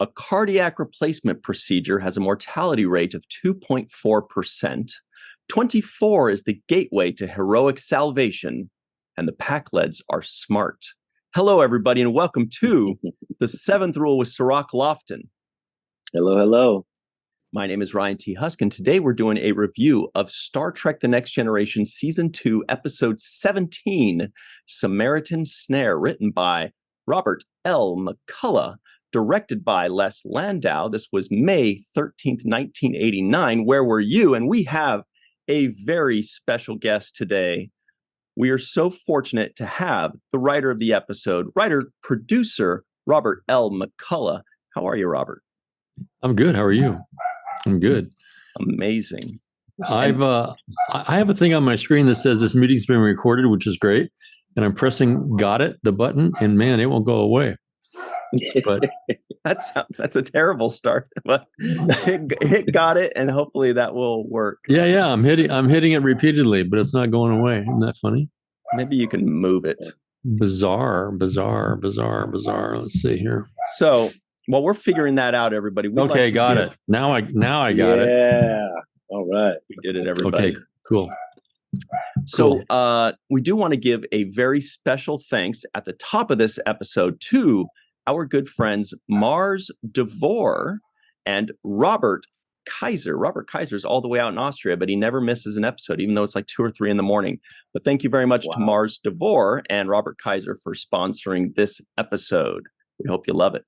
A cardiac replacement procedure has a mortality rate of 2.4%. 24 is the gateway to heroic salvation, and the Pakleds are smart. Hello, everybody, and welcome to The Seventh Rule with Cirroc Lofton. Hello, hello. My name is Ryan T. Husk, and today we're doing a review of Star Trek The Next Generation Season 2, Episode 17, Samaritan Snare, written by Robert L. McCullough, directed by Les Landau. This was May 13th, 1989. Where were you? And we have a very special guest today. We are so fortunate to have the writer of the episode, writer-producer, Robert L. McCullough. How are you, Robert? I'm good. How are you? I'm good. Amazing. I have a thing on my screen that says this meeting's been recorded, which is great. And I'm pressing the button, and man, it won't go away. But that's a terrible start. But hit got it, and hopefully that will work. Yeah. I'm hitting it repeatedly, but it's not going away. Isn't that funny? Maybe you can move it. Bizarre. Let's see here. So while we're figuring that out, everybody. Okay, got it. Now I got it. Yeah. All right. We did it, everybody. Okay, cool. So we do want to give a very special thanks at the top of this episode to our good friends Mars DeVore and Robert Kaiser. Robert Kaiser is all the way out in Austria, but he never misses an episode, even though it's like 2 or 3 in the morning. But thank you very much to Mars DeVore and Robert Kaiser for sponsoring this episode. We hope you love it.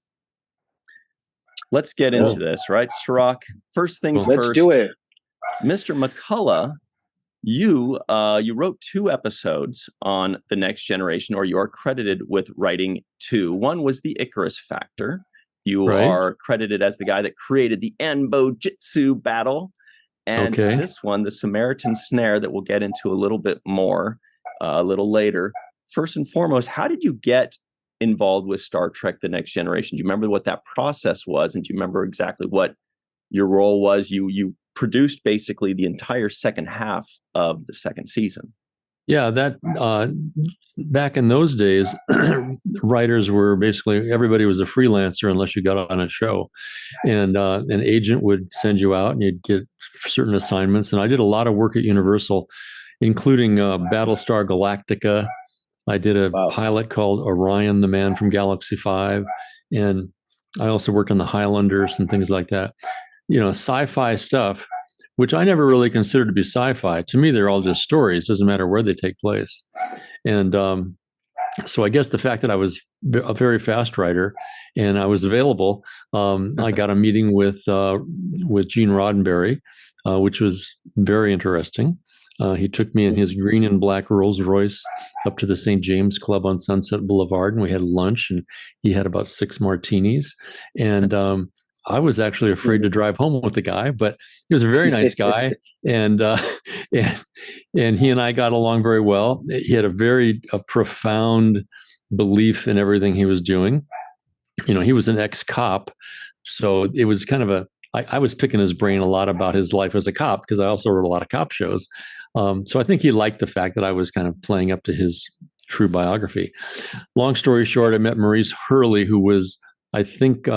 Let's get into this, right, Cirroc? First things first. Let's do it. Mr. McCullough, you wrote 2 episodes on The Next Generation, or you are credited with writing 2. One was the Icarus Factor. You are credited as the guy that created the Anbo Jitsu battle. And this one, the Samaritan Snare, that we'll get into a little bit more a little later. First and foremost, how did you get involved with Star Trek The Next Generation? Do you remember what that process was? And do you remember exactly what your role was? You produced basically the entire second half of the second season. Yeah, that back in those days, writers were basically, everybody was a freelancer unless you got on a show. And an agent would send you out and you'd get certain assignments. And I did a lot of work at Universal, including Battlestar Galactica. I did a pilot called Orion, the Man from Galaxy 5. And I also worked on the Highlanders and things like that. You know, sci-fi stuff, which I never really considered to be sci-fi. To me, they're all just stories. Doesn't matter where they take place. And so I guess the fact that I was a very fast writer and I was available, I got a meeting with Gene Roddenberry, which was very interesting. He took me in his green and black Rolls Royce up to the St. James Club on Sunset Boulevard, and we had lunch, and he had about 6 martinis. And I was actually afraid to drive home with the guy, but he was a very nice guy, and he and I got along very well. He had a profound belief in everything he was doing. You know, he was an ex-cop, so it was kind of I was picking his brain a lot about his life as a cop because I also wrote a lot of cop shows. So I think he liked the fact that I was kind of playing up to his true biography. Long story short, I met Maurice Hurley, who was, I think,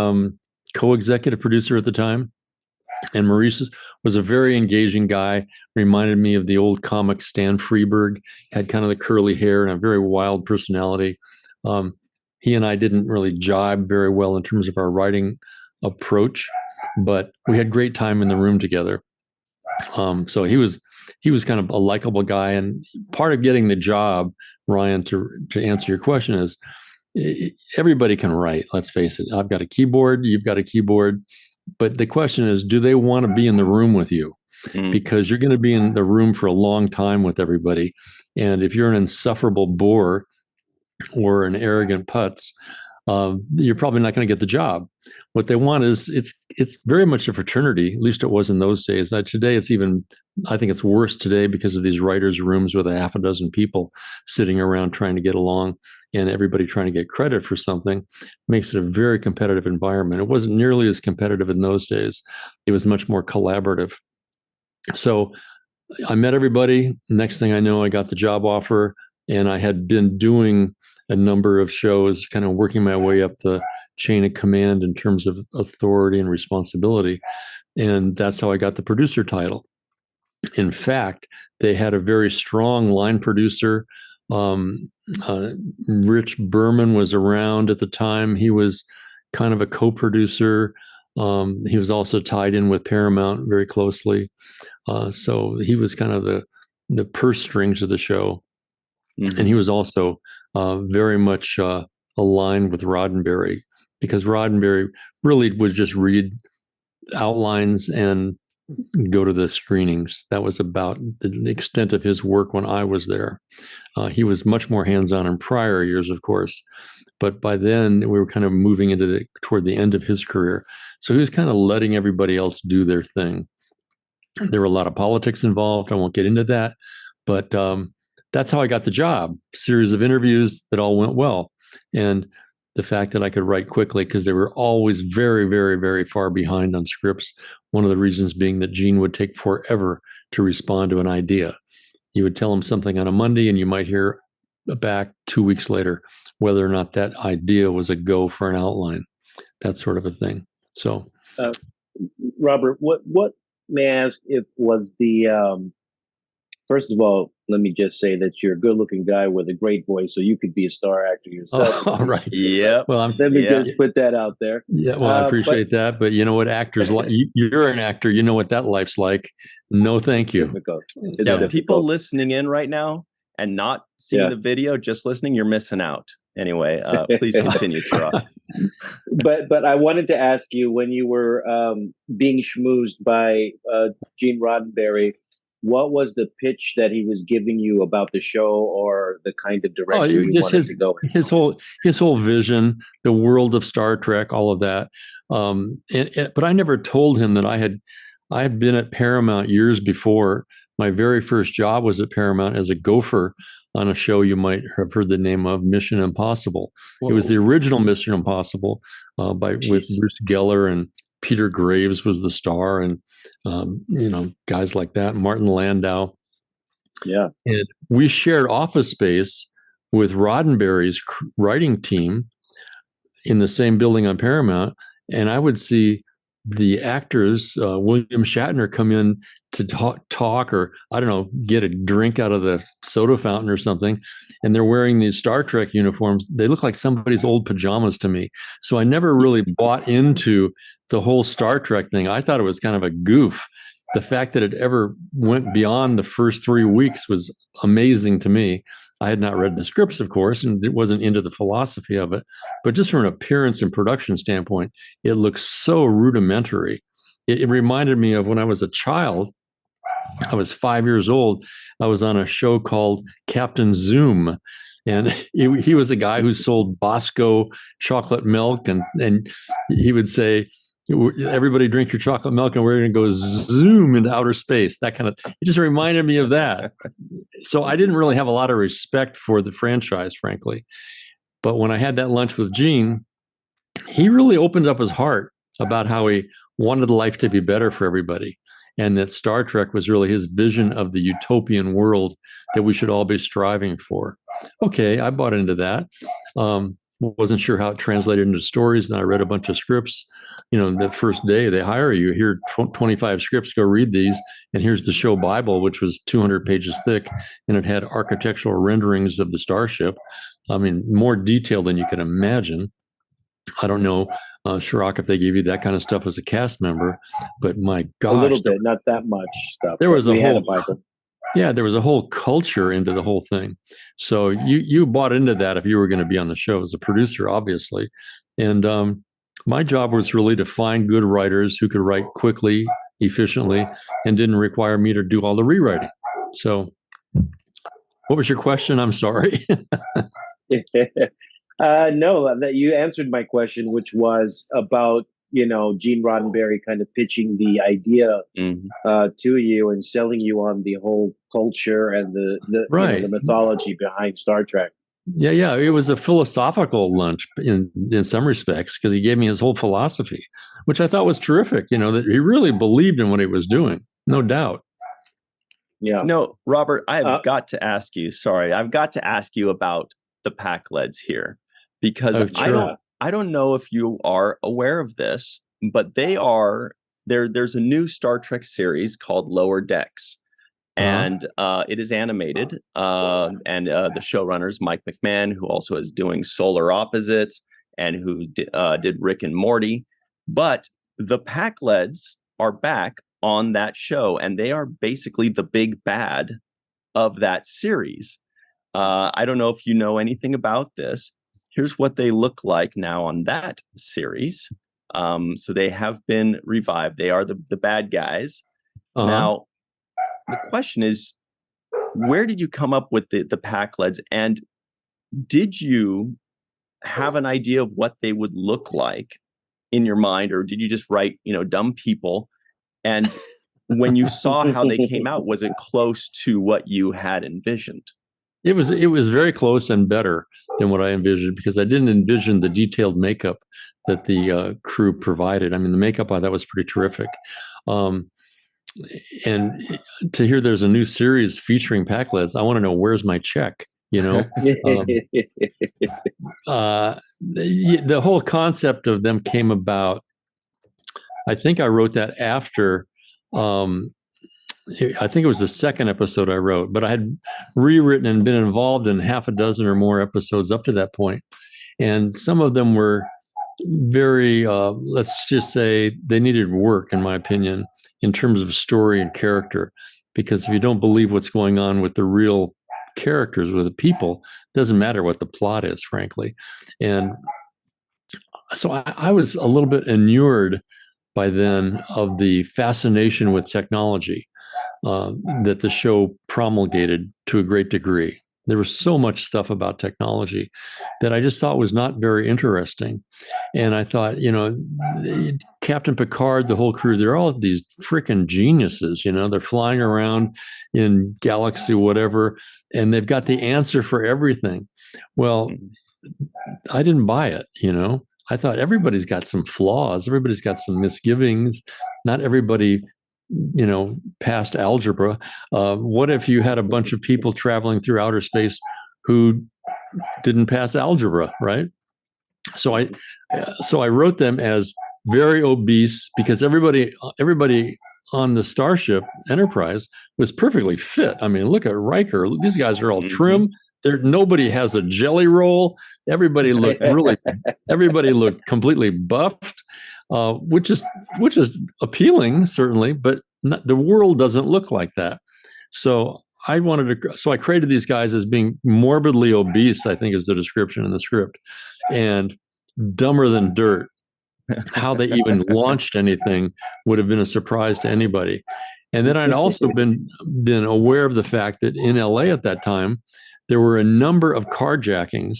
co-executive producer at the time. And Maurice was a very engaging guy, reminded me of the old comic Stan Freberg, had kind of the curly hair and a very wild personality. He and I didn't really jibe very well in terms of our writing approach, but we had great time in the room together. So he was kind of a likable guy. And part of getting the job, Ryan, to answer your question is, everybody can write, let's face it. I've got a keyboard, you've got a keyboard, but the question is, do they want to be in the room with you? Because you're going to be in the room for a long time with everybody. And if you're an insufferable bore or an arrogant putz, you're probably not going to get the job. What they want is, it's very much a fraternity, at least it was in those days. Today, I think it's worse today because of these writers' rooms with a half a dozen people sitting around trying to get along and everybody trying to get credit for something. Makes it a very competitive environment. It wasn't nearly as competitive in those days. It was much more collaborative. So I met everybody. Next thing I know, I got the job offer, and I had been doing a number of shows, kind of working my way up the chain of command in terms of authority and responsibility. And that's how I got the producer title. In fact, they had a very strong line producer. Rich Berman was around at the time. He was kind of a co-producer. He was also tied in with Paramount very closely. So he was kind of the purse strings of the show. Mm-hmm. And he was also very much aligned with Roddenberry, because Roddenberry really would just read outlines and go to the screenings. That was about the extent of his work when I was there. He was much more hands-on in prior years, of course, but by then we were kind of moving into toward the end of his career. So he was kind of letting everybody else do their thing. There were a lot of politics involved. I won't get into that, but that's how I got the job. Series of interviews that all went well. And the fact that I could write quickly, because they were always very, very, very far behind on scripts. One of the reasons being that Gene would take forever to respond to an idea. You would tell him something on a Monday and you might hear back 2 weeks later whether or not that idea was a go for an outline, that sort of a thing. So, Robert, what may I ask if was the first of all, let me just say that you're a good-looking guy with a great voice, so you could be a star actor yourself. All right. Yeah. Well, let me just put that out there. Yeah. Well, I appreciate that, but you know what actors like? You're an actor. You know what that life's like. No, thank you. It's difficult. People listening in right now and not seeing the video, just listening, you're missing out. Anyway, please continue, Cirroc. But I wanted to ask you, when you were being schmoozed by Gene Roddenberry, what was the pitch that he was giving you about the show, or the kind of direction you wanted to go in? His whole vision, the world of Star Trek, all of that. But I never told him that I had been at Paramount years before. My very first job was at Paramount as a gopher on a show you might have heard the name of, Mission Impossible. Whoa. It was the original Mission Impossible with Bruce Geller, and Peter Graves was the star, and guys like that, Martin Landau. Yeah. And we shared office space with Roddenberry's writing team in the same building on Paramount, and I would see the actors, William Shatner, come in to talk, or I don't know, get a drink out of the soda fountain or something, and they're wearing these Star Trek uniforms. They look like somebody's old pajamas to me. So I never really bought into the whole Star Trek thing. I thought it was kind of a goof. The fact that it ever went beyond the first 3 weeks was amazing to me. I had not read the scripts, of course, and it wasn't into the philosophy of it. But just from an appearance and production standpoint, it looks so rudimentary. It reminded me of when I was a child. I was 5 years old. I was on a show called Captain Zoom. And he was a guy who sold Bosco chocolate milk. And he would say, everybody drink your chocolate milk and we're going to go zoom into outer space. That kind of, it just reminded me of that. So I didn't really have a lot of respect for the franchise, frankly. But when I had that lunch with Gene, he really opened up his heart about how he wanted life to be better for everybody. And that Star Trek was really his vision of the utopian world that we should all be striving for. Okay, I bought into that. Wasn't sure how it translated into stories. And I read a bunch of scripts. The first day they hire you, here 25 scripts, go read these. And here's the show Bible, which was 200 pages thick. And it had architectural renderings of the starship. I mean, more detailed than you can imagine. I don't know, Cirroc, if they gave you that kind of stuff as a cast member, but my gosh. A little bit, not that much stuff. There was there was a whole culture into the whole thing. So you bought into that if you were going to be on the show as a producer, obviously. And my job was really to find good writers who could write quickly, efficiently, and didn't require me to do all the rewriting. So what was your question? I'm sorry. No, that you answered my question, which was about, Gene Roddenberry kind of pitching the idea to you and selling you on the whole culture and the mythology behind Star Trek. Yeah. It was a philosophical lunch in some respects, because he gave me his whole philosophy, which I thought was terrific, that he really believed in what he was doing. No doubt. Yeah. No, Robert, I've got to ask you about the Pakleds here, because I don't know if you are aware of this, but there's a new Star Trek series called Lower Decks. And it is animated, and the showrunners, Mike McMahon, who also is doing Solar Opposites and who did Rick and Morty. But the Pakleds are back on that show, and they are basically the big bad of that series. I don't know if you know anything about this. Here's what they look like now on that series. So they have been revived. They are the bad guys. Now, the question is, where did you come up with the Pakleds, and did you have an idea of what they would look like in your mind, or did you just write, dumb people? And when you saw how they came out, was it close to what you had envisioned? It was very close and better than what I envisioned, because I didn't envision the detailed makeup that the crew provided. I mean, the makeup I thought was pretty terrific. And to hear there's a new series featuring Pakleds, I want to know, where's my check? The whole concept of them came about. I think I wrote that after. I think it was the second episode I wrote, but I had rewritten and been involved in half a dozen or more episodes up to that point, and some of them were very, let's just say, they needed work, in my opinion, in terms of story and character, because if you don't believe what's going on with the real characters, with the people, it doesn't matter what the plot is, frankly. And so I was a little bit inured by then of the fascination with technology that the show promulgated to a great degree. There was so much stuff about technology that I just thought was not very interesting. And I thought, Captain Picard, the whole crew, they're all these freaking geniuses, they're flying around in galaxy, whatever, and they've got the answer for everything. Well, I didn't buy it, I thought everybody's got some flaws. Everybody's got some misgivings. Not everybody passed algebra. What if you had a bunch of people traveling through outer space who didn't pass algebra, right? So I wrote them as very obese, because everybody on the Starship Enterprise was perfectly fit. I mean, look at Riker. These guys are all trim. Nobody has a jelly roll. Everybody looked completely buffed. Which is appealing, certainly, but the world doesn't look like that. So I created these guys as being morbidly obese, I think is the description in the script, and dumber than dirt. How they even launched anything would have been a surprise to anybody. And then I'd also been aware of the fact that in LA at that time, there were a number of carjackings,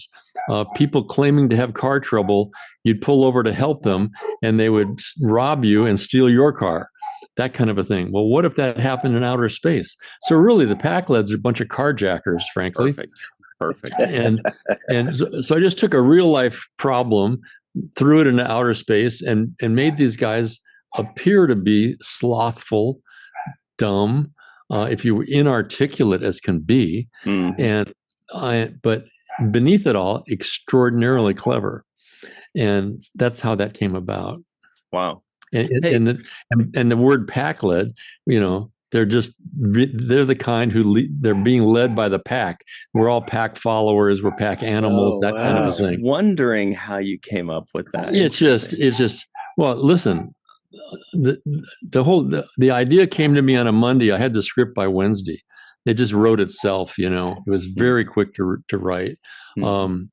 people claiming to have car trouble. You'd pull over to help them, and they would rob you and steal your car, that kind of a thing. Well, what if that happened in outer space? So really, the Pakleds are a bunch of carjackers, frankly. Perfect. And so I just took a real life problem, threw it into outer space, and made these guys appear to be slothful, dumb, if you were inarticulate as can be, but beneath it all, extraordinarily clever, and that's how that came about. Wow! And the word Pakled, they're the kind who they're being led by the pack. We're all pack followers. We're pack animals. Kind of a thing. I was wondering how you came up with that. It's just. Well, listen. The idea came to me on a Monday. I had the script by Wednesday. It just wrote itself. It was very quick to write. And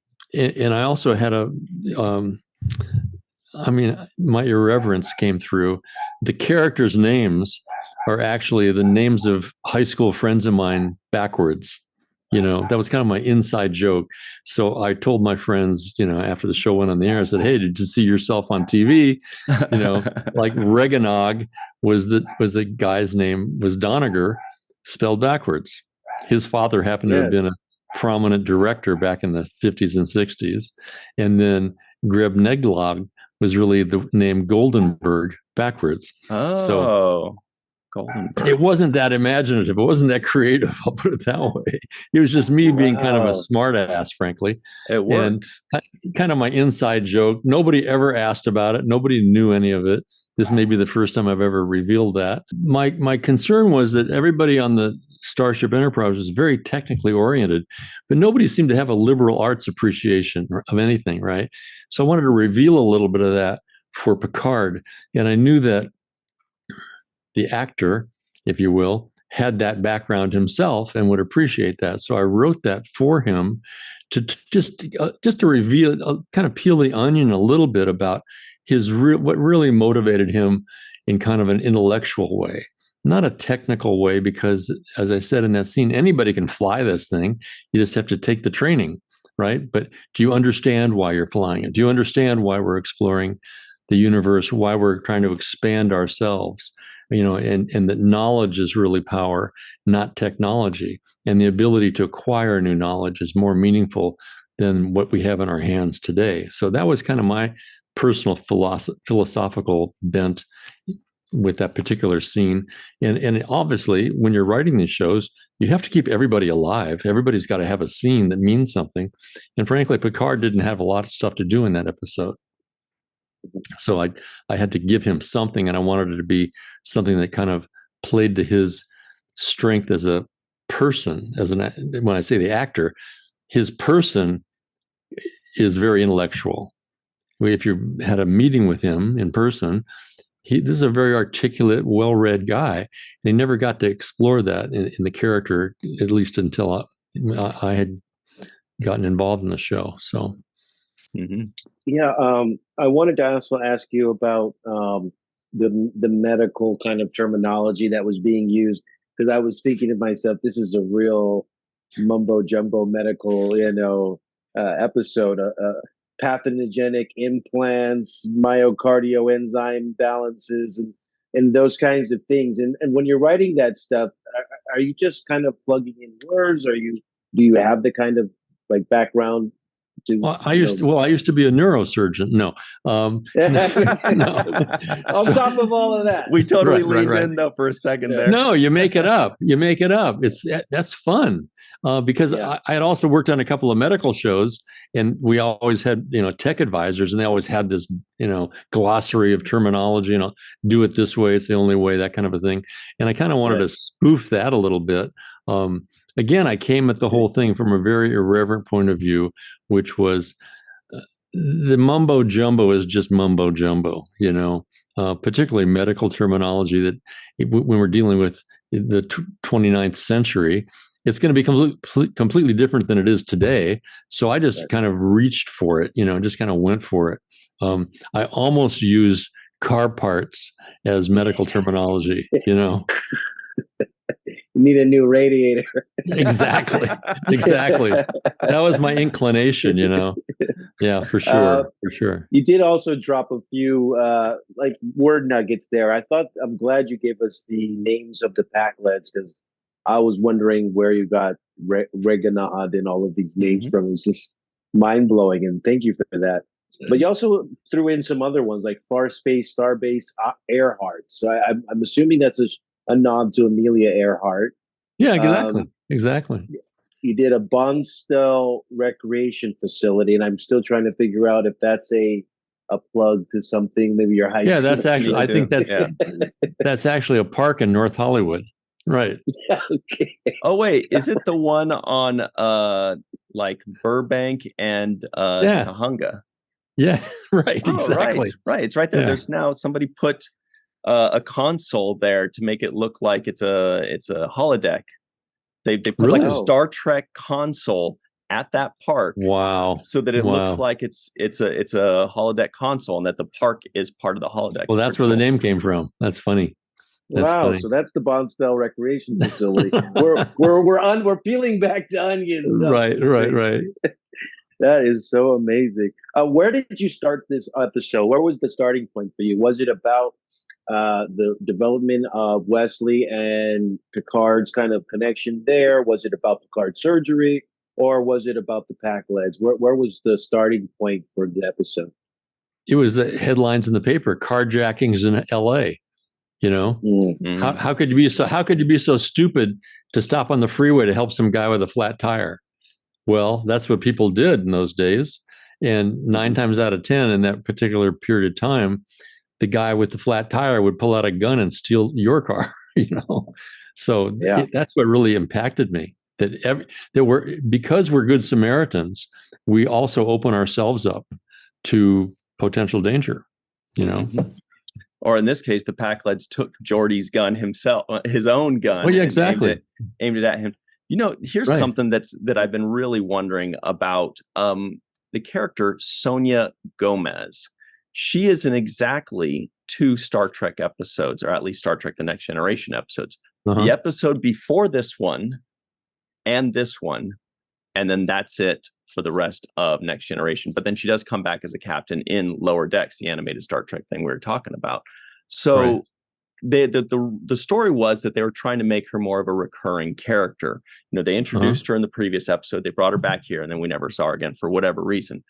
I also had my irreverence came through. The characters' names are actually the names of high school friends of mine backwards. That was kind of my inside joke. So I told my friends, after the show went on the air, I said, "Hey, did you see yourself on TV?" Like Reganog was the guy's name, was Doniger, spelled backwards. His father happened to have been a prominent director back in the 50s and 60s. And then Grebneglog was really the name Goldenberg backwards. Oh, Goldenberg. It wasn't that imaginative. It wasn't that creative. I'll put it that way. It was just me being kind of a smart ass, frankly. It worked. And kind of my inside joke. Nobody ever asked about it. Nobody knew any of it. This may be the first time I've ever revealed that. My concern was that everybody on the Starship Enterprise was very technically oriented, but nobody seemed to have a liberal arts appreciation of anything, right? So I wanted to reveal a little bit of that for Picard. And I knew that the actor, if you will, had that background himself and would appreciate that. So I wrote that for him to just to reveal, kind of peel the onion a little bit about what really motivated him in kind of an intellectual way, not a technical way, because as I said in that scene, anybody can fly this thing. You just have to take the training, right? But do you understand why you're flying it? Do you understand why we're exploring the universe, why we're trying to expand ourselves? And that knowledge is really power, not technology. And the ability to acquire new knowledge is more meaningful than what we have in our hands today. So that was kind of my personal philosophical bent with that particular scene. And obviously, when you're writing these shows, you have to keep everybody alive. Everybody's got to have a scene that means something. And frankly, Picard didn't have a lot of stuff to do in that episode. So I had to give him something, and I wanted it to be something that kind of played to his strength as a person. When I say the actor, his person is very intellectual. If you had a meeting with him in person, this is a very articulate, well-read guy. And he never got to explore that in the character, at least until I had gotten involved in the show. So. Mm-hmm. Yeah, I wanted to also ask you about the medical kind of terminology that was being used, because I was thinking to myself, this is a real mumbo jumbo medical, episode. Pathogenic implants, myocardial enzyme balances, and those kinds of things. And when you're writing that stuff, are you just kind of plugging in words, or do you have the kind of like background? I used to be a neurosurgeon. No. On top of all of that, we totally leaned in though for a second there. No, you make it up. That's fun. Because I had also worked on a couple of medical shows, and we always had, tech advisors, and they always had this, glossary of terminology, do it this way, it's the only way, that kind of a thing. And I kind of wanted to spoof that a little bit. Again, I came at the whole thing from a very irreverent point of view, which was the mumbo jumbo is just mumbo jumbo, particularly medical terminology that when we're dealing with the 29th century, it's going to be completely different than it is today. So I just kind of reached for it, just kind of went for it. I almost used car parts as medical terminology, You need a new radiator. Exactly. That was my inclination, Yeah, for sure. You did also drop a few word nuggets there. I'm glad you gave us the names of the Pakleds, because I was wondering where you got Reganad and all of these names from. It was just mind blowing, and thank you for that. But you also threw in some other ones like Far Space, Starbase, Earhart. So I'm assuming that's a nod to Amelia Earhart. Yeah, exactly. You did a Bonstel recreation facility, and I'm still trying to figure out if that's a plug to something, maybe your high school. Yeah, that's actually, I think that's actually a park in North Hollywood. Right. Okay. Oh, wait, is it the one on like Burbank and Tahunga? Yeah, right, exactly. Right, it's right there. Yeah. There's now somebody put a console there to make it look like it's a holodeck. They put like a Star Trek console at that park. Wow! So that it looks like it's a holodeck console, and that the park is part of the holodeck. Well, that's where the name came from. That's funny. Wow! So that's the Bonstel Recreation Facility. we're peeling back the onions. Right. That is so amazing. Where did you start this episode? Where was the starting point for you? Was it about the development of Wesley and Picard's kind of connection there? Was it about Picard's surgery, or was it about the Pakleds? Where was the starting point for the episode? It was the headlines in the paper: carjackings in L.A. You know, Mm-hmm. how could you be so stupid to stop on the freeway to help some guy with a flat tire? Well, that's what people did in those days. And 9 times out of 10 in that particular period of time, the guy with the flat tire would pull out a gun and steal your car, you know? So that's what really impacted me, because we're good Samaritans, we also open ourselves up to potential danger, you know? Mm-hmm. Or in this case, the Pakleds took Geordie's gun himself, his own gun. Oh, yeah, exactly. Aimed it at him. You know, here's something that I've been really wondering about. The character Sonia Gomez. She is in exactly 2 Star Trek episodes, or at least Star Trek: The Next Generation episodes. The episode before this one and this one, and then that's it for the rest of Next Generation. But then she does come back as a captain in Lower Decks, the animated Star Trek thing we were talking about. So the story was that they were trying to make her more of a recurring character. You know, they introduced her in the previous episode, they brought her back here, and then we never saw her again for whatever reason.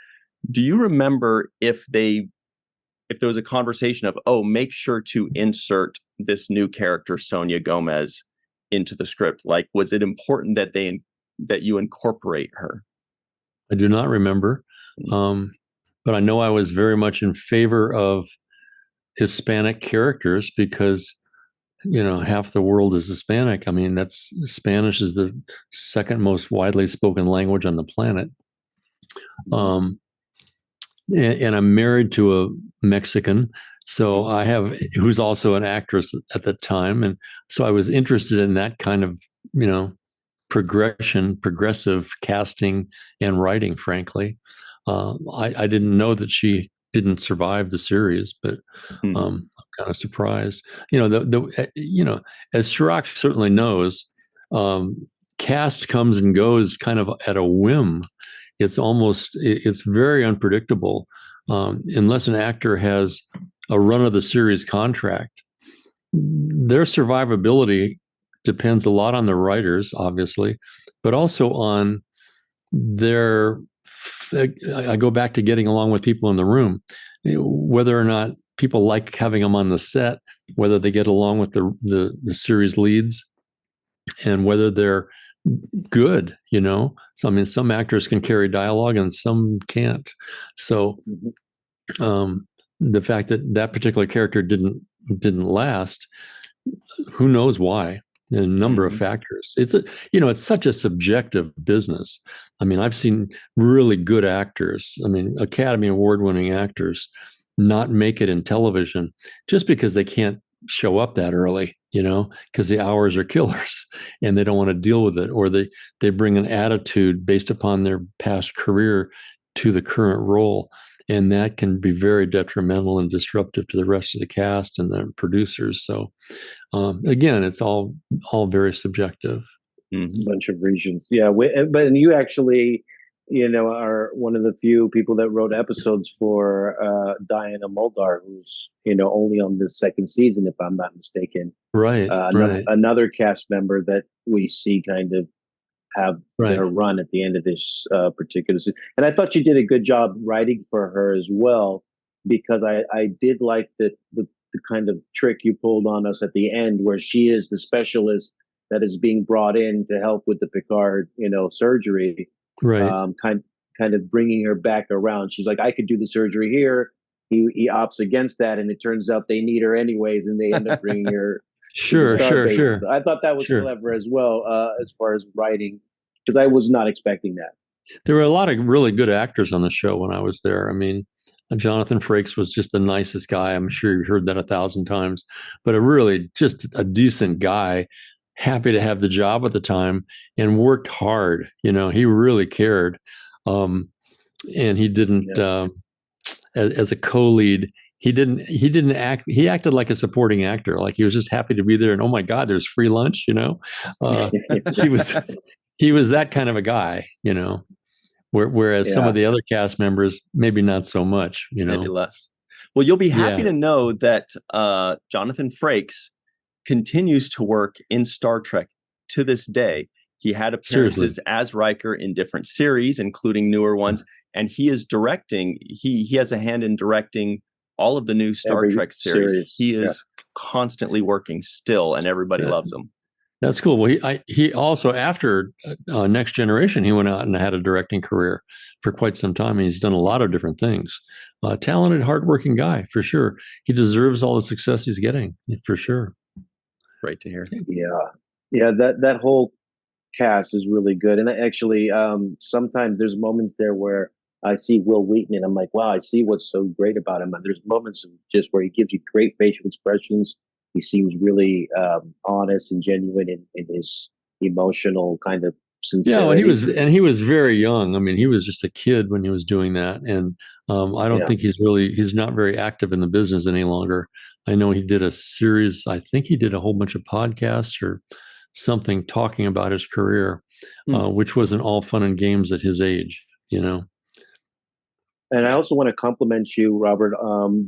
Do you remember if there was a conversation of, make sure to insert this new character, Sonia Gomez, into the script? Like, was it important that you incorporate her? I do not remember, but I know I was very much in favor of Hispanic characters because, you know, half the world is Hispanic. I mean, Spanish is the second most widely spoken language on the planet. And I'm married to a Mexican, so who's also an actress at the time. And so I was interested in that kind of, you know, progressive casting and writing, frankly. I didn't know that she didn't survive the series, but I'm kind of surprised. You know, as Cirroc certainly knows, cast comes and goes kind of at a whim. It's very unpredictable. Unless an actor has a run of the series contract, their survivability depends a lot on the writers, obviously, but also on I go back to getting along with people in the room, whether or not people like having them on the set, whether they get along with the series leads, and whether they're good, you know. So I mean, some actors can carry dialogue and some can't. So the fact that particular character didn't last, who knows why? A number of factors. It's such a subjective business. I mean, I've seen really good actors, I mean, Academy Award-winning actors, not make it in television just because they can't show up that early, you know, because the hours are killers and they don't want to deal with it, or they bring an attitude based upon their past career to the current role. And that can be very detrimental and disruptive to the rest of the cast and the producers. So, again, it's all very subjective. A bunch of reasons. Yeah. But you actually, you know, are one of the few people that wrote episodes for Diana Muldaur, who's, you know, only on the 2nd season, if I'm not mistaken. Right. Another cast member that we see kind of have their run at the end of this particular season. And I thought you did a good job writing for her as well, because I did like the kind of trick you pulled on us at the end, where she is the specialist that is being brought in to help with the Picard, you know, surgery. Right. Kind of bringing her back around. She's like, I could do the surgery here. He opts against that, and it turns out they need her anyways, and they end up bringing her. Sure. So I thought that was clever as well, as far as writing, because I was not expecting that. There were a lot of really good actors on the show when I was there. I mean, Jonathan Frakes was just the nicest guy. I'm sure you've heard that 1,000 times, but just a decent guy, happy to have the job at the time, and worked hard. You know, he really cared, and he didn't. As a co-lead, he didn't act. He acted like a supporting actor, like he was just happy to be there. And oh my God, there's free lunch. You know, he was that kind of a guy. You know, whereas some of the other cast members, maybe not so much. You know, maybe less. Well, you'll be happy to know that Jonathan Frakes continues to work in Star Trek to this day. He had appearances as Riker in different series, including newer ones, and he is directing. He has a hand in directing all of the new Star Trek series. He is constantly working still, and everybody loves him. That's cool. Well, he also, after Next Generation, he went out and had a directing career for quite some time, and he's done a lot of different things. Talented, hardworking guy, for sure. He deserves all the success he's getting, for sure. Great to hear. Yeah. That whole cast is really good. And actually, sometimes there's moments there where I see Will Wheaton and I'm like, wow, I see what's so great about him. And there's moments of just where he gives you great facial expressions. He seems really honest and genuine in his emotional kind of sincerity. Yeah, and he was very young. I mean, he was just a kid when he was doing that, and I don't think he's not very active in the business any longer. I know he did a series. I think he did a whole bunch of podcasts or something talking about his career, which wasn't all fun and games at his age, you know. And I also want to compliment you, Robert,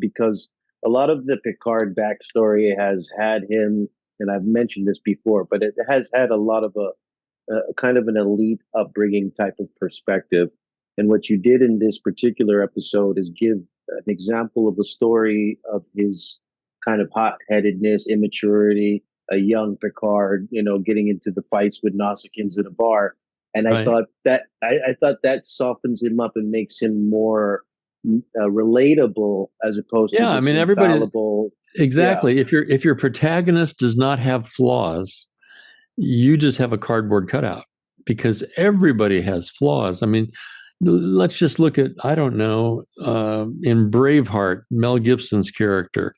because a lot of the Picard backstory has had him, and I've mentioned this before, but it has had a lot of a kind of an elite upbringing type of perspective. And what you did in this particular episode is give an example of a story of his kind of hot-headedness, immaturity, a young Picard, getting into the fights with Nausicaans in a bar. And I thought that softens him up and makes him more relatable as opposed to I mean, everybody infallible. Exactly. If your protagonist does not have flaws, you just have a cardboard cutout, because everybody has flaws. I mean, let's just look at, I don't know, in Braveheart, Mel Gibson's character.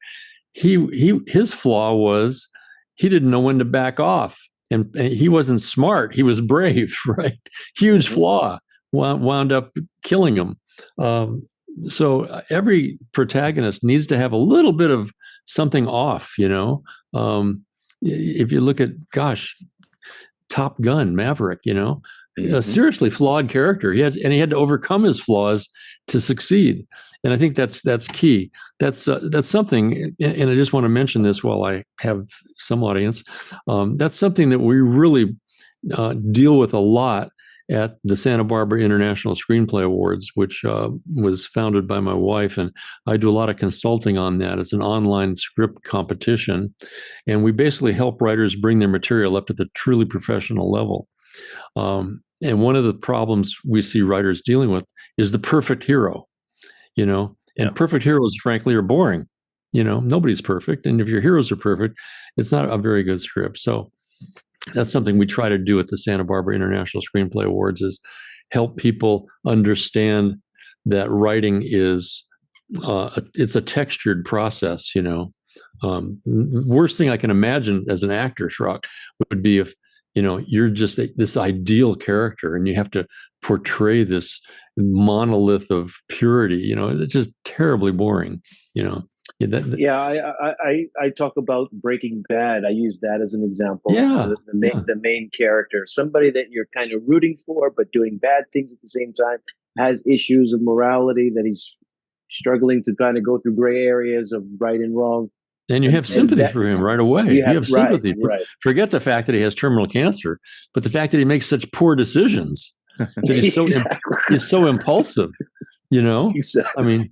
His flaw was he didn't know when to back off, and he wasn't smart. He was brave, right? Huge flaw, wound up killing him. So every protagonist needs to have a little bit of something off, if you look at, Top Gun, Maverick, a seriously flawed character. He had to overcome his flaws to succeed. And I think that's key. That's something, and I just want to mention this while I have some audience. That's something that we really deal with a lot at the Santa Barbara International Screenplay Awards, which was founded by my wife, and I do a lot of consulting on that. It's an online script competition, and we basically help writers bring their material up to the truly professional level. And one of the problems we see writers dealing with is the perfect hero, and perfect heroes, frankly, are boring. Nobody's perfect, and if your heroes are perfect, it's not a very good script. So that's something we try to do at the Santa Barbara International Screenplay Awards, is help people understand that writing is it's a textured process. Worst thing I can imagine as an actor, Cirroc, would be if you're just this ideal character and you have to portray this monolith of purity. It's just terribly boring. I talk about Breaking Bad. I use that as an example. The main character, somebody that you're kind of rooting for, but doing bad things at the same time, has issues of morality that he's struggling to kind of go through gray areas of right and wrong. And you have sympathy for him right away. You have sympathy. Right. Forget the fact that he has terminal cancer, but the fact that he makes such poor decisions, that he's so impulsive. Exactly. I mean,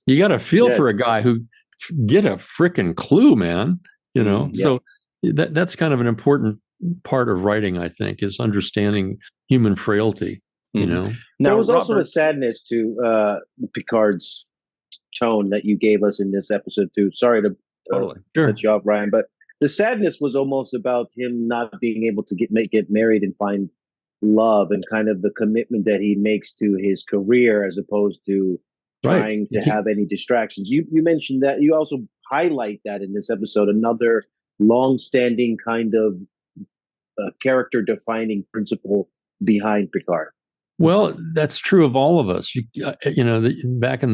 you got to feel for a guy who get a frickin' clue, man. So that's kind of an important part of writing, I think, is understanding human frailty. Now, there was also a sadness to Picard's tone that you gave us in this episode too. Sorry to cut you off, Ryan, but the sadness was almost about him not being able to get married and find love, and kind of the commitment that he makes to his career as opposed to trying to have any distractions. You mentioned that. You also highlight that in this episode, another long-standing kind of character-defining principle behind Picard. Well, that's true of all of us. Back when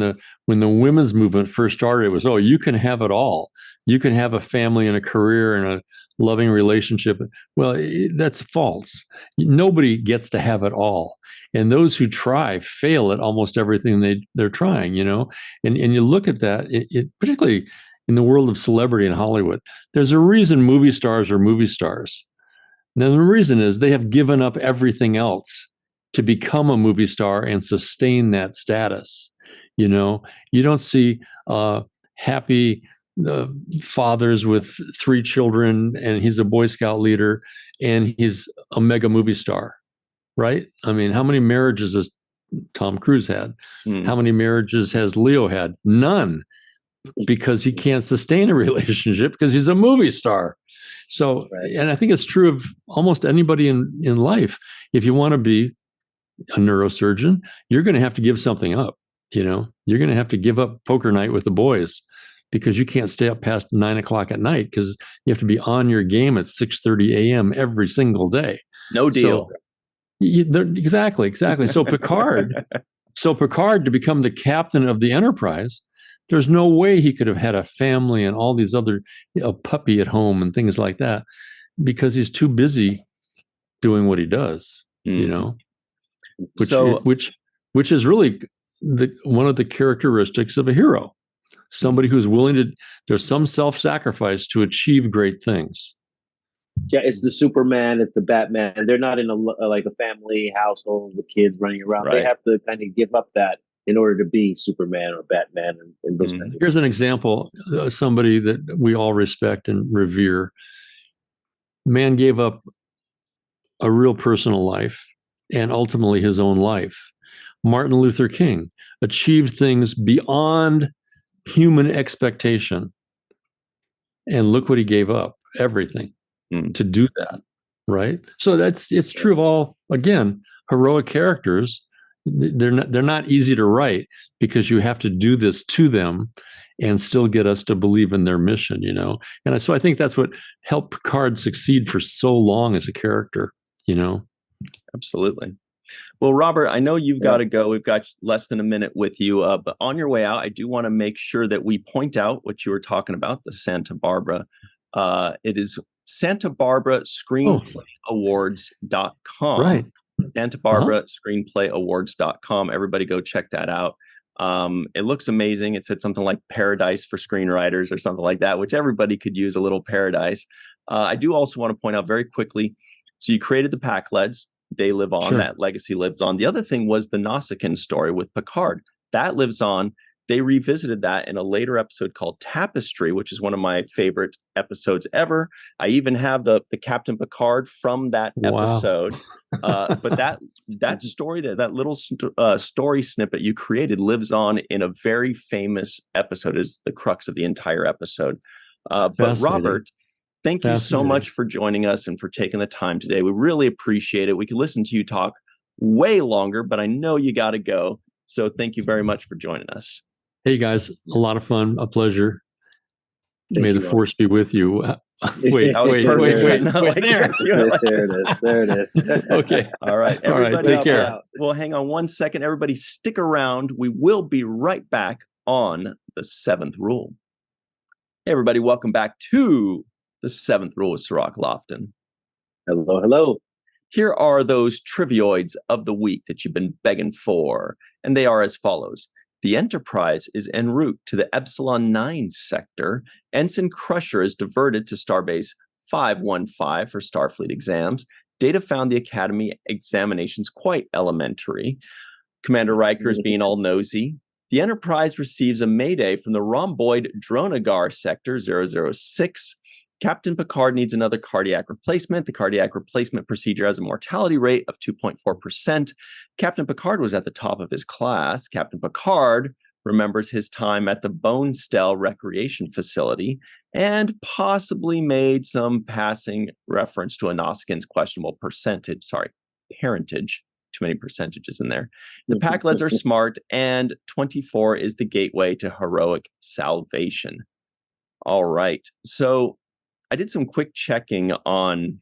the women's movement first started, it was, you can have it all. You can have a family and a career and a loving relationship. Well, that's false. Nobody gets to have it all. And those who try fail at almost everything they're trying, And you look at that, particularly in the world of celebrity in Hollywood, there's a reason movie stars are movie stars. Now, the reason is they have given up everything else to become a movie star and sustain that status. You don't see happy fathers with 3 children, and he's a Boy Scout leader, and he's a mega movie star, right? I mean, how many marriages has Tom Cruise had? How many marriages has Leo had? None, because he can't sustain a relationship because he's a movie star. So, and I think it's true of almost anybody in life. If you want to be a neurosurgeon, you're going to have to give something up. You're going to have to give up poker night with the boys, because you can't stay up past 9 o'clock at night, because you have to be on your game at 6:30 a.m. every single day. No deal. Exactly. So Picard, to become the captain of the Enterprise, there's no way he could have had a family and all these other, a puppy at home and things like that, because he's too busy doing what he does. Which is really one of the characteristics of a hero. Somebody who's willing to, there's some self-sacrifice to achieve great things. Yeah, it's the Superman, it's the Batman. They're not in a family household with kids running around. Right. They have to kind of give up that in order to be Superman or Batman and those kinds of Here's an example, somebody that we all respect and revere. Man gave up a real personal life and ultimately his own life. Martin Luther King achieved things beyond human expectation. And look what he gave up, everything to do that, right? So it's true of all, again, heroic characters. They're not easy to write, because you have to do this to them and still get us to believe in their mission, And so I think that's what helped Picard succeed for so long as a character, Absolutely. Well, Robert, I know you've got to go. We've got less than a minute with you, but on your way out, I do want to make sure that we point out what you were talking about, the Santa Barbara. It is Santa Barbara ScreenplayAwards.com. Right. Santa Barbara ScreenplayAwards.com. Everybody go check that out. It looks amazing. It said something like paradise for screenwriters or something like that, which everybody could use a little paradise. I do also want to point out very quickly, so you created the Pakleds. They live on. Sure. That legacy lives on. The other thing was the Nausicaan story with Picard. That lives on. They revisited that in a later episode called Tapestry, which is one of my favorite episodes ever. I even have the Captain Picard from that episode. But that story, that little story snippet you created lives on in a very famous episode, is the crux of the entire episode. But Robert, thank you so much for joining us and for taking the time today. We really appreciate it. We could listen to you talk way longer, but I know you got to go. So thank you very much for joining us. Hey, guys, a lot of fun, a pleasure. May the force be with you. Wait. There it is. Okay. All right. Everybody, take care. Well, hang on one second. Everybody stick around. We will be right back on the seventh rule. Hey, everybody, welcome back to the seventh rule with Cirroc Lofton. Hello, hello. Here are those trivioids of the week that you've been begging for, and they are as follows. The Enterprise is en route to the Epsilon 9 sector. Ensign Crusher is diverted to Starbase 515 for Starfleet exams. Data found the Academy examinations quite elementary. Commander Riker is being all nosy. The Enterprise receives a mayday from the rhomboid Dronagar sector 006. Captain Picard needs another cardiac replacement. The cardiac replacement procedure has a mortality rate of 2.4%. Captain Picard was at the top of his class. Captain Picard remembers his time at the Bonestell Recreation Facility and possibly made some passing reference to a Nausicaa's questionable parentage. Too many percentages in there. The Pakleds are smart, and 24 is the gateway to heroic salvation. All right. So I did some quick checking on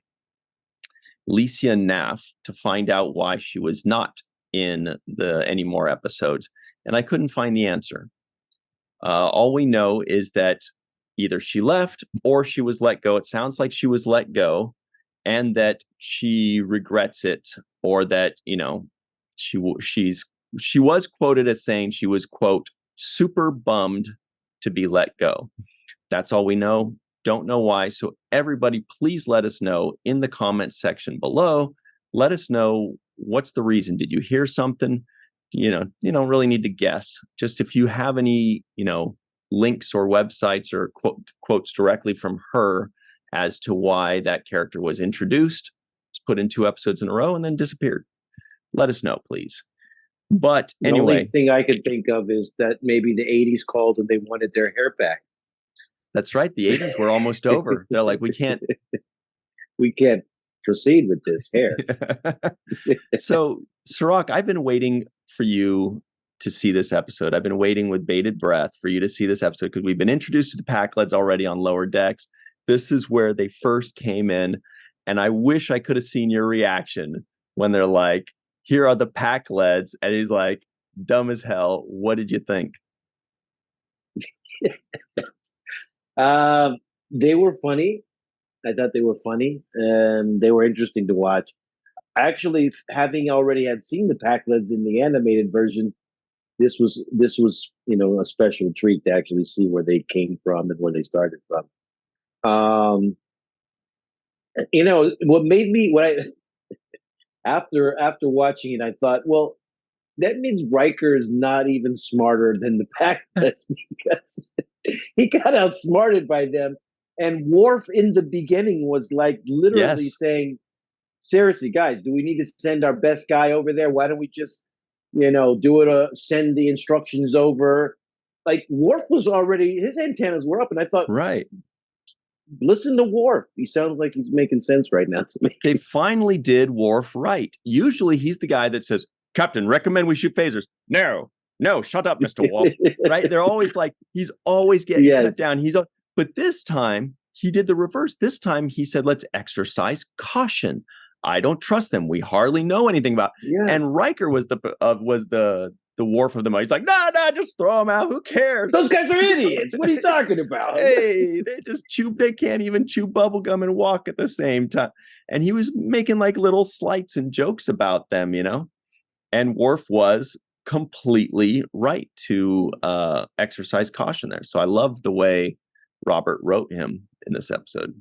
Licia Naff to find out why she was not in any more episodes, and I couldn't find the answer. All we know is that either she left or she was let go. It sounds like she was let go, and that she regrets it, or that she was quoted as saying she was, quote, super bummed to be let go. That's all we know. Don't know why. So everybody, please let us know in the comments section below. Let us know, what's the reason. Did you hear something? You don't really need to guess. Just if you have any, links or websites or quotes directly from her as to why that character was introduced, was put in 2 episodes in a row, and then disappeared. Let us know, please. But anyway, the only thing I could think of is that maybe the 80s called and they wanted their hair back. That's right. The 80s were almost over. They're like, we can't proceed with this hair. So, Cirroc, I've been waiting for you to see this episode. I've been waiting with bated breath for you to see this episode because we've been introduced to the Pakleds already on Lower Decks. This is where they first came in, and I wish I could have seen your reaction when they're like, here are the Pakleds, and he's like, dumb as hell. What did you think? They were funny. I thought they were funny, and they were interesting to watch. Actually, having already had seen the Pakleds in the animated version, this was a special treat to actually see where they came from and where they started from. What made me after watching it, I thought, well, that means Riker is not even smarter than the Pakleds because he got outsmarted by them. And Worf in the beginning was like literally saying, seriously, guys, do we need to send our best guy over there? Why don't we just, send the instructions over? Like Worf was already, his antennas were up. And I thought, right. Listen to Worf. He sounds like he's making sense right now to me. They finally did Worf right. Usually he's the guy that says, Captain, recommend we shoot phasers. No, shut up, Mr. Worf. Right? They're always like, he's always getting cut down. But this time he did the reverse. This time he said, let's exercise caution. I don't trust them. We hardly know anything about. Yeah. And Riker was the Worf of the month. He's like, nah, just throw them out. Who cares? Those guys are idiots. What are you talking about? Hey, they can't even chew bubblegum and walk at the same time. And he was making like little slights and jokes about them, And Worf was completely right to exercise caution there. So I love the way Robert wrote him in this episode.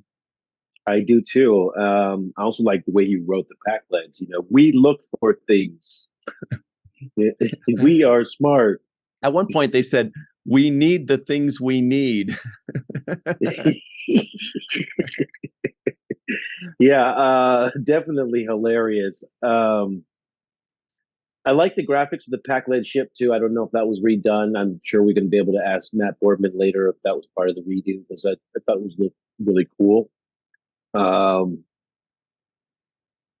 I do too. I also like the way he wrote the Pakleds. We look for things. We are smart. At one point they said, we need the things we need. Yeah, definitely hilarious. I like the graphics of the Pakled ship too. I don't know if that was redone. I'm sure we're going to be able to ask Matt Boardman later if that was part of the redo, because I thought it was really cool.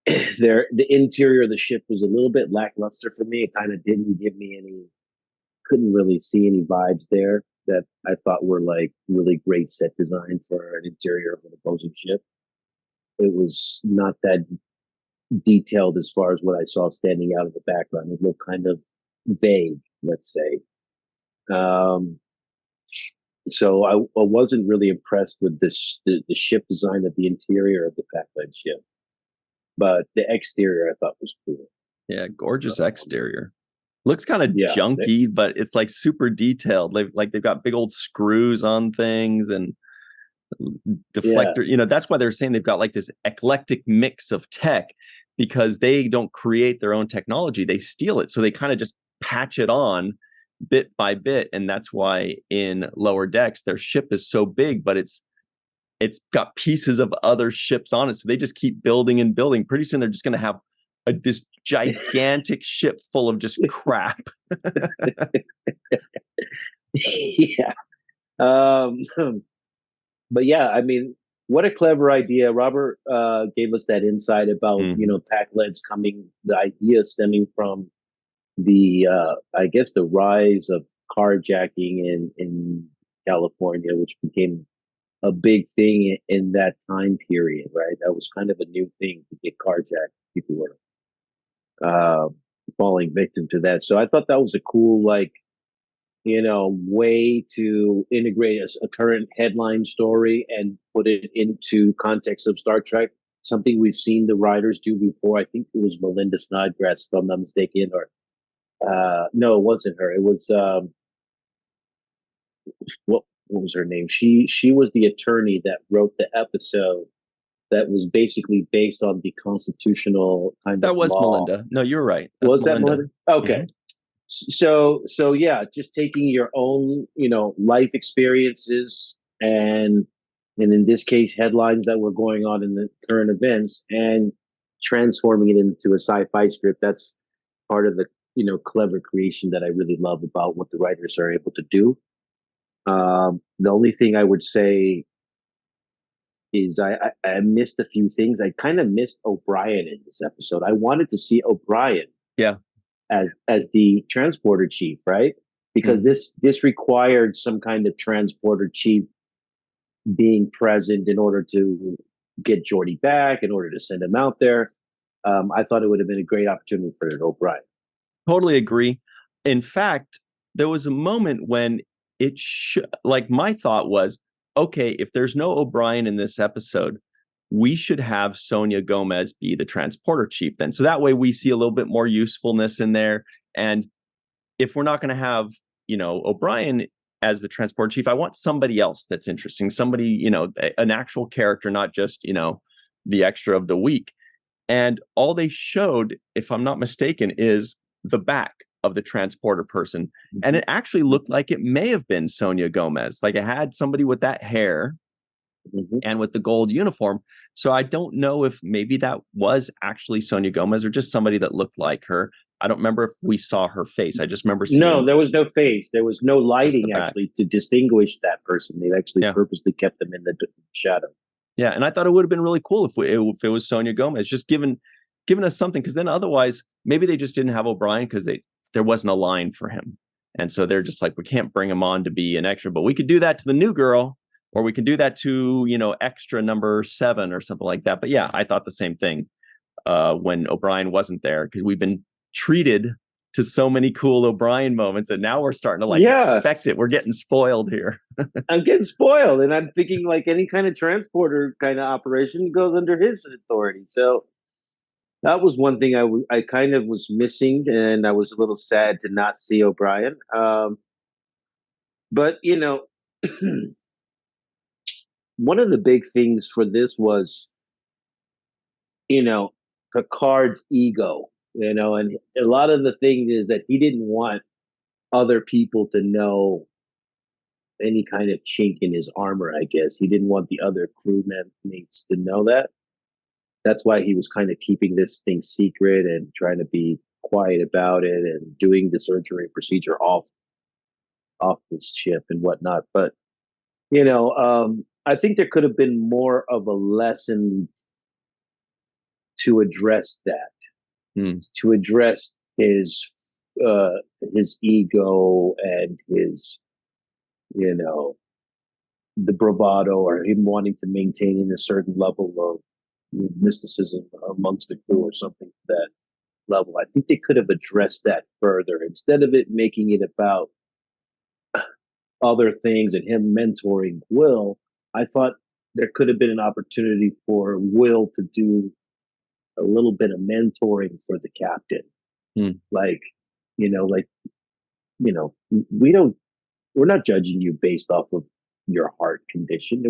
The interior of the ship was a little bit lackluster for me. It kind of didn't give me couldn't really see any vibes there that I thought were like really great set design for an interior of an opposing ship. It was not that detailed as far as what I saw standing out in the background. It looked kind of vague, let's say. So I wasn't really impressed with the ship design of the interior of the Pakled ship. But the exterior I thought was cool. Yeah, gorgeous exterior. Looks kind of junky, but it's like super detailed. They've got big old screws on things and deflector. Yeah. That's why they're saying they've got like this eclectic mix of tech, because they don't create their own technology. They steal it. So they kind of just patch it on bit by bit. And that's why in Lower Decks, their ship is so big, but it's got pieces of other ships on it. So they just keep building and building. Pretty soon they're just going to have this gigantic ship full of just crap. Yeah. But yeah, I mean, what a clever idea. Robert gave us that insight about, Pakleds the idea stemming from the, I guess, the rise of carjacking in California, which became a big thing in that time period, right? That was kind of a new thing to get carjacked. People were falling victim to that. So I thought that was a cool, way to integrate a current headline story and put it into context of Star Trek. Something we've seen the writers do before. I think it was Melinda Snodgrass, if I'm not mistaken, or no, it wasn't her. It was what was her name? She was the attorney that wrote the episode that was basically based on the constitutional kind of law. Melinda. No, you're right. Was that Melinda? Okay. Mm-hmm. So yeah, just taking your own, life experiences and in this case, headlines that were going on in the current events and transforming it into a sci-fi script. That's part of the, clever creation that I really love about what the writers are able to do. The only thing I would say is I missed a few things. I kind of missed O'Brien in this episode. I wanted to see O'Brien Yeah. as the transporter chief, right? Because this required some kind of transporter chief being present in order to get Jordy back, in order to send him out there. I thought it would have been a great opportunity for O'Brien. Totally agree. In fact, there was a moment when like my thought was, okay, if there's no O'Brien in this episode, we should have Sonia Gomez be the transporter chief then. So that way we see a little bit more usefulness in there. And if we're not going to have, O'Brien as the transporter chief, I want somebody else that's interesting, somebody, an actual character, not just, the extra of the week. And all they showed, if I'm not mistaken, is the back of the transporter person. And it actually looked like it may have been Sonia Gomez. Like it had somebody with that hair and with the gold uniform. So I don't know if maybe that was actually Sonia Gomez or just somebody that looked like her. I don't remember if we saw her face. I just remember seeing. No, there was no face. There was no lighting actually to distinguish that person. They actually purposely kept them in the shadow. Yeah, and I thought it would have been really cool if it was Sonia Gomez, just giving us something, because then otherwise maybe they just didn't have O'Brien because there wasn't a line for him, and so they're just like, we can't bring him on to be an extra, but we could do that to the new girl, or we can do that to extra number 7 or something like that. But yeah, I thought the same thing when O'Brien wasn't there, because we've been treated to so many cool O'Brien moments, and now we're starting to expect it. We're getting spoiled here. I'm getting spoiled, and I'm thinking like any kind of transporter kind of operation goes under his authority. So that was one thing I kind of was missing, and I was a little sad to not see O'Brien. But one of the big things for this was, Picard's ego. And a lot of the thing is that he didn't want other people to know any kind of chink in his armor, I guess. He didn't want the other crew mates to know that. That's why he was kind of keeping this thing secret and trying to be quiet about it and doing the surgery procedure off the ship and whatnot. But, I think there could have been more of a lesson to address that. To address his ego and his, the bravado, or him wanting to maintain a certain level of mysticism amongst the crew or something to that level. I think they could have addressed that further instead of it making it about other things and him mentoring Will. I thought there could have been an opportunity for Will to do a little bit of mentoring for the captain. We're not judging you based off of your heart condition.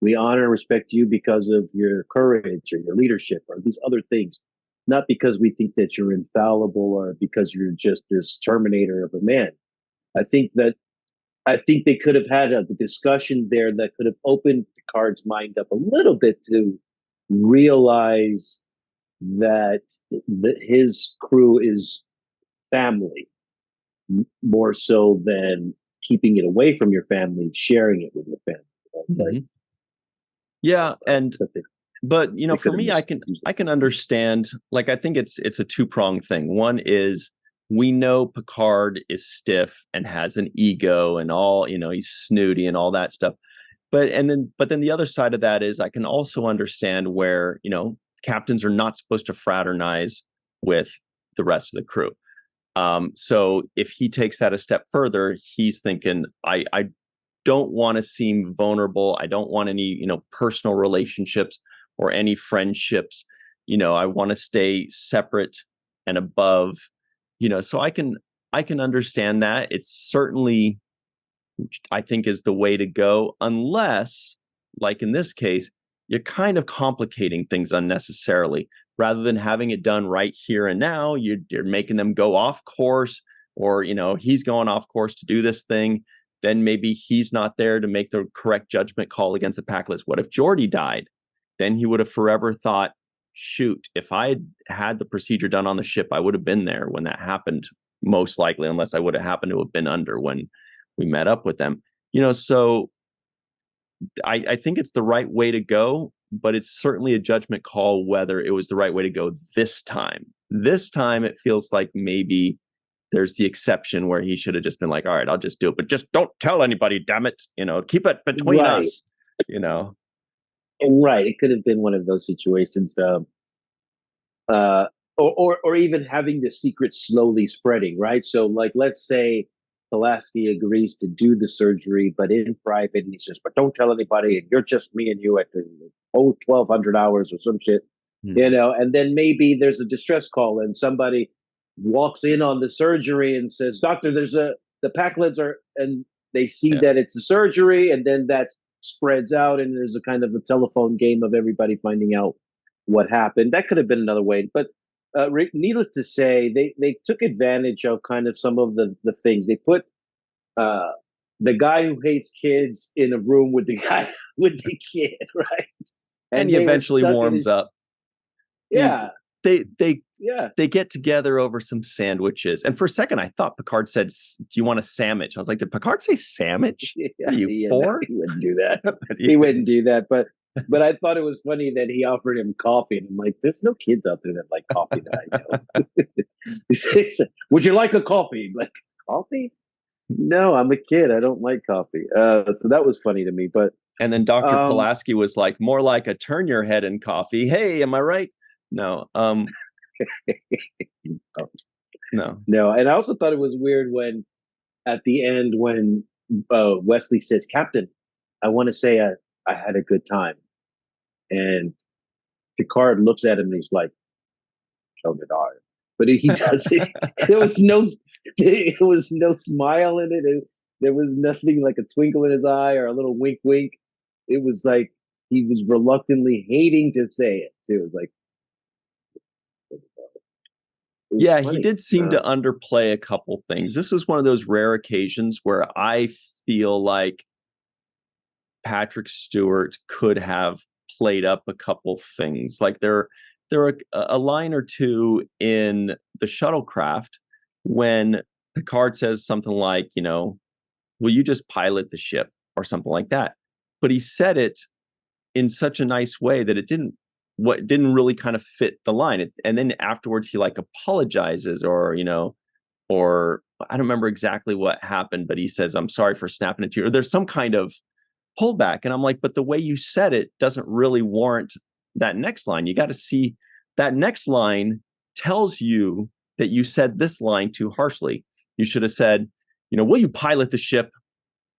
We honor and respect you because of your courage or your leadership or these other things, not because we think that you're infallible or because you're just this terminator of a man. I think they could have had a discussion there that could have opened Picard's mind up a little bit to realize that his crew is family more so than keeping it away from your family, sharing it with your family. Yeah, but for me, I can understand. Like, I think it's a two-pronged thing. One is, we know Picard is stiff and has an ego and all, he's snooty and all that stuff. But then the other side of that is, I can also understand where, captains are not supposed to fraternize with the rest of the crew. So if he takes that a step further, he's thinking, I don't want to seem vulnerable. I don't want any, personal relationships or any friendships. I want to stay separate and above, so I can understand that. It's certainly, I think, is the way to go, unless, like in this case, you're kind of complicating things unnecessarily, rather than having it done right here and now, you're making them go off course, or, he's going off course to do this thing. Then maybe he's not there to make the correct judgment call against the Pakleds. What if Geordi died? Then he would have forever thought, shoot, if I had the procedure done on the ship, I would have been there when that happened, most likely, unless I would have happened to have been under when we met up with them. So I think it's the right way to go, but it's certainly a judgment call whether it was the right way to go this time. This time, it feels like maybe there's the exception where he should have just been like, all right, I'll just do it, but just don't tell anybody, damn it. Keep it between us, And right. It could have been one of those situations, or even having the secret slowly spreading, right? So, like, let's say Pulaski agrees to do the surgery, but in private, and he says, but don't tell anybody, and you're just me and you at the 1200 hours or some shit, and then maybe there's a distress call and somebody walks in on the surgery and says, doctor, the Pakleds are, and they see that it's the surgery, and then that spreads out, and there's a kind of a telephone game of everybody finding out what happened. That could have been another way, but needless to say, they took advantage of kind of some of the things. They put the guy who hates kids in a room with the guy with the kid, right? And he eventually warms up. Yeah. They get together over some sandwiches. And for a second, I thought Picard said, do you want a sandwich? I was like, did Picard say sandwich? Are you four? No, he wouldn't do that. He wouldn't do that. But I thought it was funny that he offered him coffee. And I'm like, there's no kids out there that like coffee that I know. Would you like a coffee? Like, coffee? No, I'm a kid. I don't like coffee. So that was funny to me. And then Dr. Pulaski was like, more like a turn your head and coffee. Hey, am I right? No. No. And I also thought it was weird when at the end when Wesley says, Captain, I want to say I had a good time. And Picard looks at him and he's like, so did I. But he doesn't. There was no smile in it. There was nothing like a twinkle in his eye or a little wink wink. It was like he was reluctantly hating to say it too. It was like, he did seem to underplay a couple things. This is one of those rare occasions where I feel like Patrick Stewart could have played up a couple things. Like there are a line or two in the shuttlecraft when Picard says something like, will you just pilot the ship or something like that? But he said it in such a nice way that it didn't really kind of fit the line. And then afterwards he like apologizes or I don't remember exactly what happened, but he says, I'm sorry for snapping at you. Or there's some kind of pullback. And I'm like, but the way you said it doesn't really warrant that next line. You got to see that next line tells you that you said this line too harshly. You should have said, will you pilot the ship?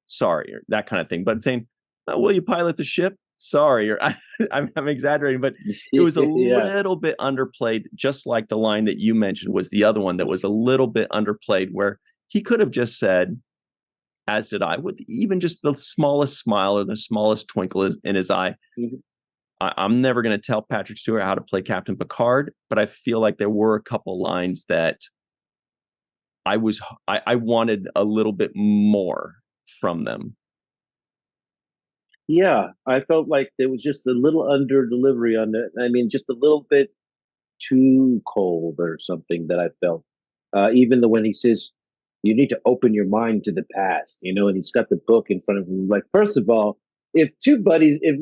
Sorry, or that kind of thing. But saying, will you pilot the ship? Sorry, or I'm exaggerating, but it was a little bit underplayed, just like the line that you mentioned was the other one that was a little bit underplayed, where he could have just said, as did I, with even just the smallest smile or the smallest twinkle in his eye. Mm-hmm. I'm never going to tell Patrick Stewart how to play Captain Picard, but I feel like there were a couple lines that I wanted a little bit more from them. Yeah, I felt like there was just a little under delivery on it. I mean, just a little bit too cold or something that I felt. Even when he says, you need to open your mind to the past, and he's got the book in front of him. Like, first of all, if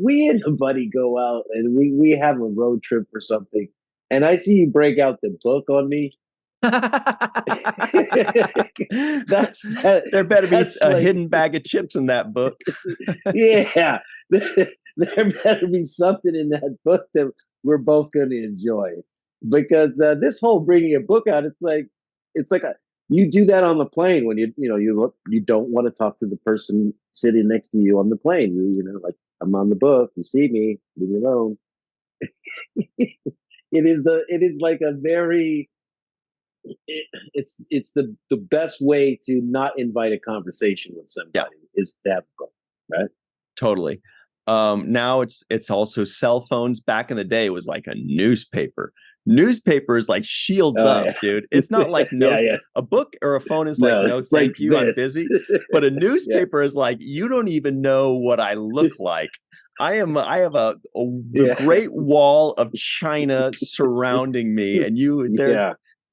we and a buddy go out and we have a road trip or something, and I see you break out the book on me, there better be a hidden bag of chips in that book. Yeah, there better be something in that book that we're both going to enjoy, because this whole bringing a book out, it's like you do that on the plane when you don't want to talk to the person sitting next to you on the plane. Like, I'm on the book, you see me, leave me alone. It is like a very it's the best way to not invite a conversation with somebody is to have a book, right? Totally. Now it's also cell phones. Back in the day, it was like a newspaper. Newspaper is like shields up, Yeah. dude. It's not like a book or a phone is like, no, it's thank like you, I'm this. busy. But a newspaper is like, you don't even know what I look like. I have the Great Wall of China surrounding me, and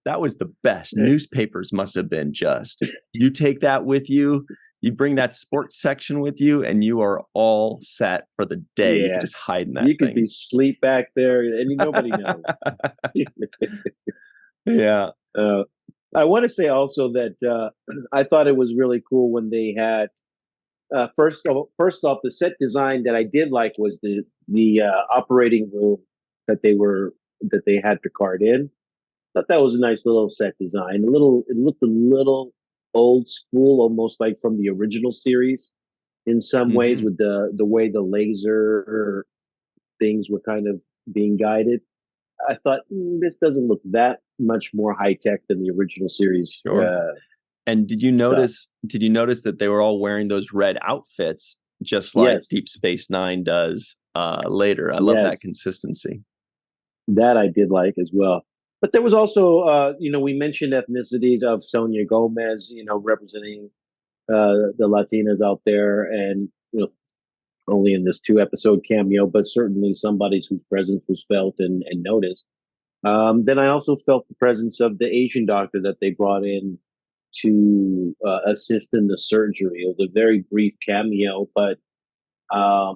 that was the best. Newspapers must have been just, you take that with you. You bring that sports section with you, and you are all set for the day. You can just hide in that thing. You could be asleep back there, and nobody knows. Yeah. I want to say also that I thought it was really cool when they had first off, the set design that I did like was the operating room that they had Picard in. I thought that was a nice little set design. It looked a little old school, almost like from the original series in some ways, with the way the laser things were kind of being guided. I thought this doesn't look that much more high tech than the original series. Sure. And did you notice that they were all wearing those red outfits, just like Deep Space Nine does later? I love that consistency. That I did like as well. But there was also, we mentioned ethnicities of Sonia Gomez, representing the Latinas out there, and only in this 2-episode cameo, but certainly somebody whose presence was felt and noticed. Then I also felt the presence of the Asian doctor that they brought in to assist in the surgery. It was a very brief cameo, but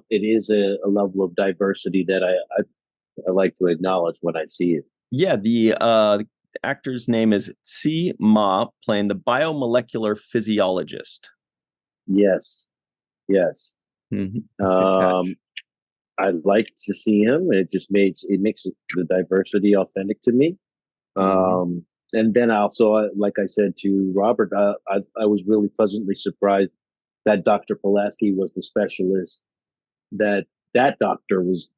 it is a level of diversity that I like to acknowledge when I see it. Yeah, the actor's name is Tsi Ma, playing the biomolecular physiologist. Yes. I'd like to see him. It makes the diversity authentic to me. And then also, like I said to Robert, I was really pleasantly surprised that Dr. Pulaski was the specialist that doctor was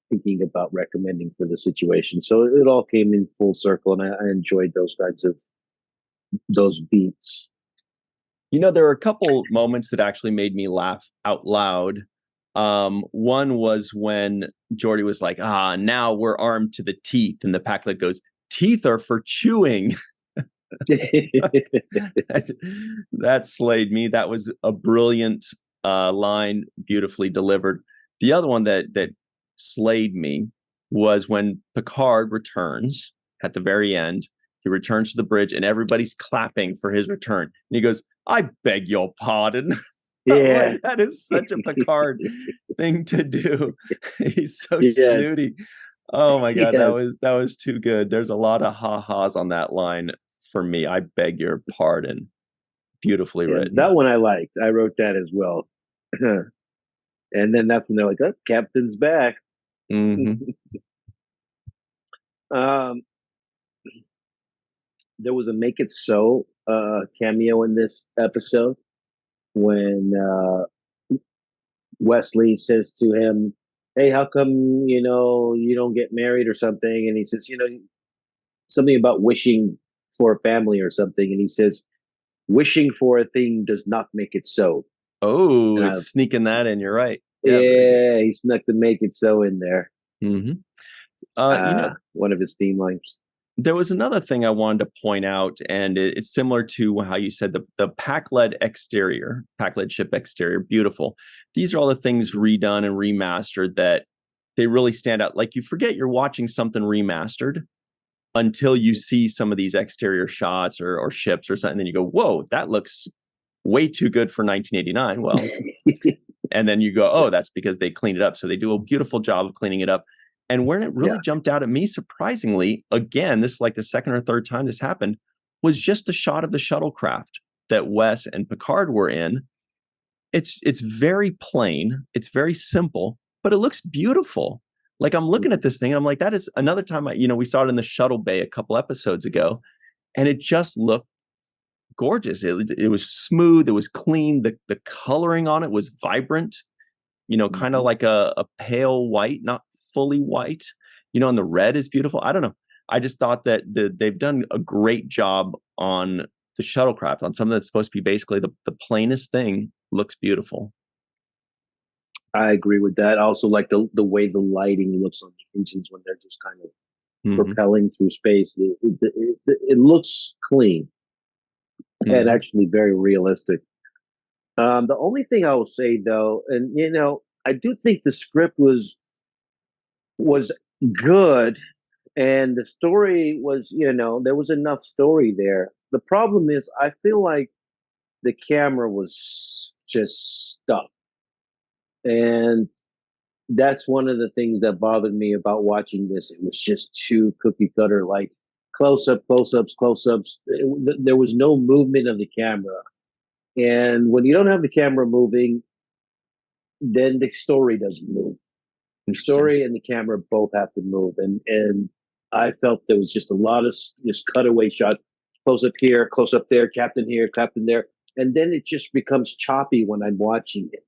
thinking about recommending for the situation. So it all came in full circle, and I enjoyed those kinds of beats. There were a couple moments that actually made me laugh out loud. One was when Geordi was like, now we're armed to the teeth. And the Pakled goes, teeth are for chewing. That slayed me. That was a brilliant line, beautifully delivered. The other one that slayed me was when Picard returns at the very end. He returns to the bridge and everybody's clapping for his return. And he goes, I beg your pardon. Yeah. Like, that is such a Picard thing to do. He's so snooty. Oh my God, that was too good. There's a lot of ha-has on that line for me. I beg your pardon. Beautifully written. That one I liked. I wrote that as well. And then that's when they're like, oh, Captain's back. There was a Make It So cameo in this episode when Wesley says to him, hey, how come, you don't get married or something? And he says, something about wishing for a family or something. And he says, wishing for a thing does not make it so. Oh, it's sneaking that in. You're right. Yeah, he snuck the Make It So in there. One of his theme lines. There was another thing I wanted to point out, and it's similar to how you said the Pakled ship exterior, beautiful. These are all the things redone and remastered that they really stand out. Like, you forget you're watching something remastered until you see some of these exterior shots or ships or something. Then you go, whoa, that looks way too good for 1989. Well, and then you go, oh, that's because they cleaned it up. So they do a beautiful job of cleaning it up. And where it really jumped out at me, surprisingly, again, this is like the second or third time this happened, was just the shot of the shuttlecraft that Wes and Picard were in. It's very plain, it's very simple, but it looks beautiful. Like, I'm looking at this thing, and I'm like, that is another time we saw it in the shuttle bay a couple episodes ago, and it just looked gorgeous. It was smooth, it was clean, the coloring on it was vibrant, kind of like a pale white, not fully white, and the red is beautiful. I don't know. I just thought that they've done a great job on the shuttlecraft, on something that's supposed to be basically the plainest thing. Looks beautiful. I agree with that. I also like the way the lighting looks on the engines when they're just kind of propelling through space. It looks clean and actually very realistic. The only thing I will say though, and I do think the script was good, and the story was, there was enough story there. The problem is, I feel like the camera was just stuck, and that's one of the things that bothered me about watching this. It was just too cookie cutter, like close ups. There was no movement of the camera, and when you don't have the camera moving, then the story doesn't move. The story and the camera both have to move, and I felt there was just a lot of just cutaway shots, close up here, close up there, captain here, captain there, and then it just becomes choppy when I'm watching it.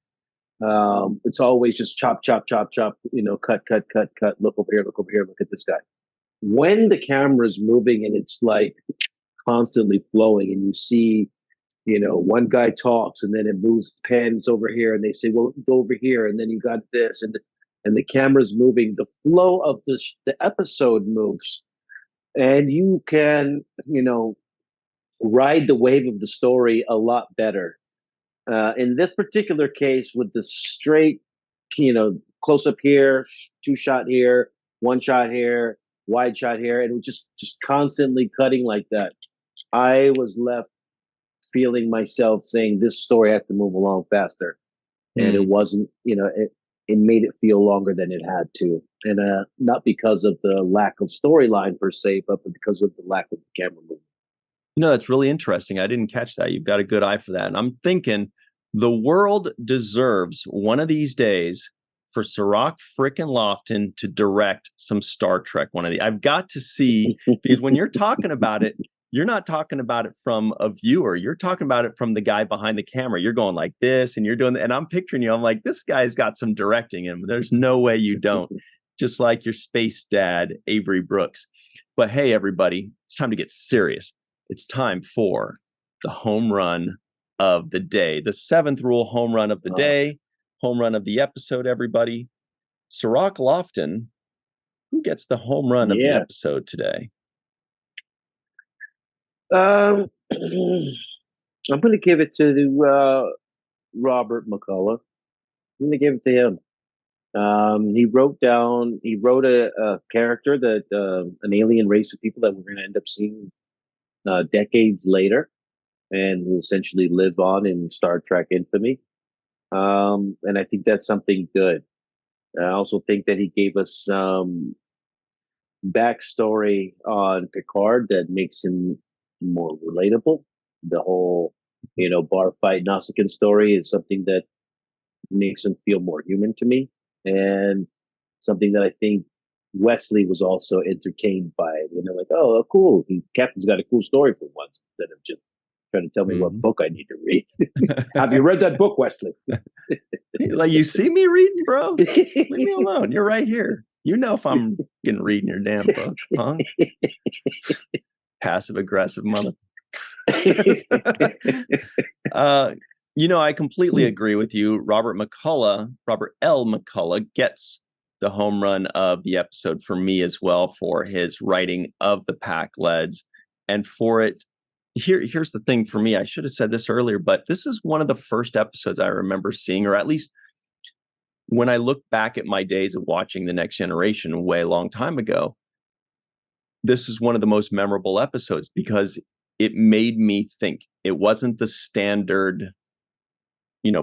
It's always just chop, chop, chop, chop, cut, cut, cut, cut, look over here, look over here, look at this guy. When the camera's moving and it's like constantly flowing, and you see, one guy talks and then it moves pens over here and they say, well, go over here. And then you got this, and the camera's moving, the flow of the episode moves, and you can, ride the wave of the story a lot better. In this particular case, with the straight, close up here, two shot here, one shot here, wide shot here, and it was just constantly cutting like that, I was left feeling myself saying this story has to move along faster, and it wasn't. It made it feel longer than it had to, and not because of the lack of storyline per se, but because of the lack of the camera movement. That's really interesting. I didn't catch that. You've got a good eye for that. And I'm thinking the world deserves one of these days for Cirroc frickin' Lofton to direct some Star Trek. I've got to see, because when you're talking about it, you're not talking about it from a viewer. You're talking about it from the guy behind the camera. You're going like this, and you're doing, and I'm picturing you. I'm like, this guy's got some directing in him. There's no way you don't. Just like your space dad, Avery Brooks. But hey, everybody, it's time to get serious. It's time for the home run of the day. The 7th rule home run of the day, home run of the episode, everybody. Cirroc Lofton, who gets the home run of the episode today? I'm going to give it to Robert McCullough. I'm going to give it to him. He wrote a character that an alien race of people that we're going to end up seeing decades later, and who essentially live on in Star Trek infamy. And I think that's something good. I also think that he gave us some backstory on Picard that makes him more relatable. The whole, bar fight Nausicaan story is something that makes him feel more human to me, and something that I think Wesley was also entertained by. Like, oh, cool, the captain's got a cool story for once, instead of just trying to tell me what book I need to read. Have you read that book, Wesley? Like, you see me reading, bro? Leave me alone. You're right here. You know if I'm getting reading your damn book, punk. Passive aggressive mother. I completely agree with you. Robert L. McCullough gets the home run of the episode for me as well, for his writing of the Pakleds, and for it. Here's the thing for me. I should have said this earlier, but this is one of the first episodes I remember seeing, or at least when I look back at my days of watching The Next Generation way a long time ago, this is one of the most memorable episodes because it made me think. It wasn't the standard,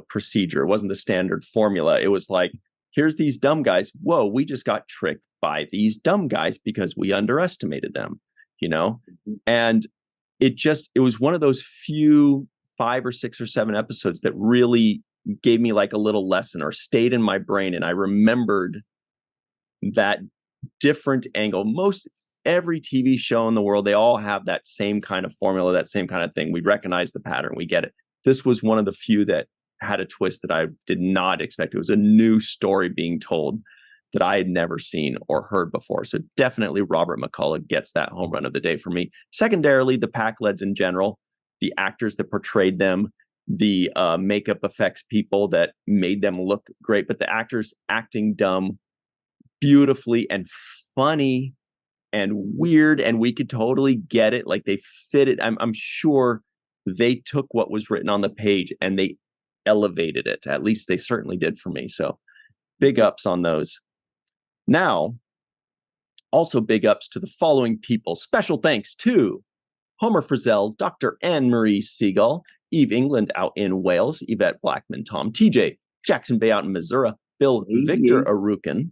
procedure. It wasn't the standard formula. It was like, here's these dumb guys. Whoa, we just got tricked by these dumb guys because we underestimated them, and it was one of those few 5 or 6 or 7 episodes that really gave me like a little lesson, or stayed in my brain. And I remembered that different angle. Every TV show in the world, they all have that same kind of formula, that same kind of thing. We recognize the pattern. We get it. This was one of the few that had a twist that I did not expect. It was a new story being told that I had never seen or heard before. So definitely Robert McCullough gets that home run of the day for me. Secondarily, the Pakleds in general, the actors that portrayed them, the makeup effects people that made them look great, but the actors acting dumb beautifully and funny and weird, and we could totally get it. Like they fit it. I'm sure they took what was written on the page and they elevated it. At least they certainly did for me. So big ups on those. Now, also big ups to the following people. Special thanks to Homer Frizzell, Dr. Anne-Marie Seagull, Eve England out in Wales, Yvette Blackman, Tom TJ, Jackson Bay out in Missouri, Bill Victor Arukin,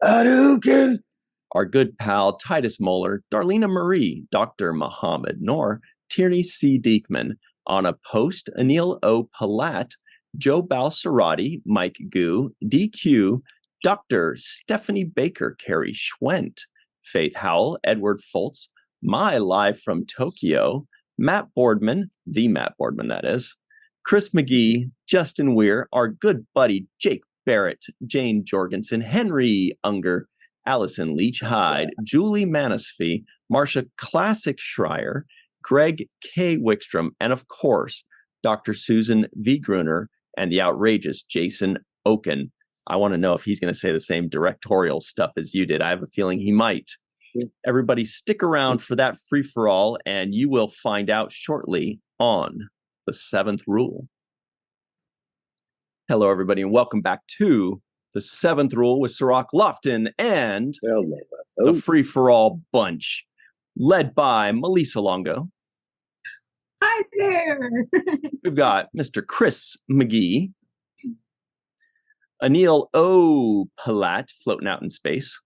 our good pal Titus Moeller, Darlena Marie, Dr. Muhammad Noor, Tierney C. Diekman, Anna Post, Anil O. Palat, Joe Balsarati, Mike Gu, DQ, Dr. Stephanie Baker, Carrie Schwent, Faith Howell, Edward Foltz, My Live from Tokyo, Matt Boardman, the Matt Boardman that is, Chris McGee, Justin Weir, our good buddy Jake Barrett, Jane Jorgensen, Henry Unger, Allison Leach Hyde, Julie Manisfee, Marcia Classic Schreier, Greg K. Wickstrom, and of course, Dr. Susan V. Gruner and the outrageous Jason Oken. I want to know if he's going to say the same directorial stuff as you did. I have a feeling he might. Everybody stick around for that free-for-all, and you will find out shortly on The Seventh Rule. Hello, everybody, and welcome back to The Seventh Rule with Cirroc Lofton and the free-for-all bunch, led by Malissa Longo. Hi there. We've got Mr. Chris McGee, Anil O. Palat floating out in space.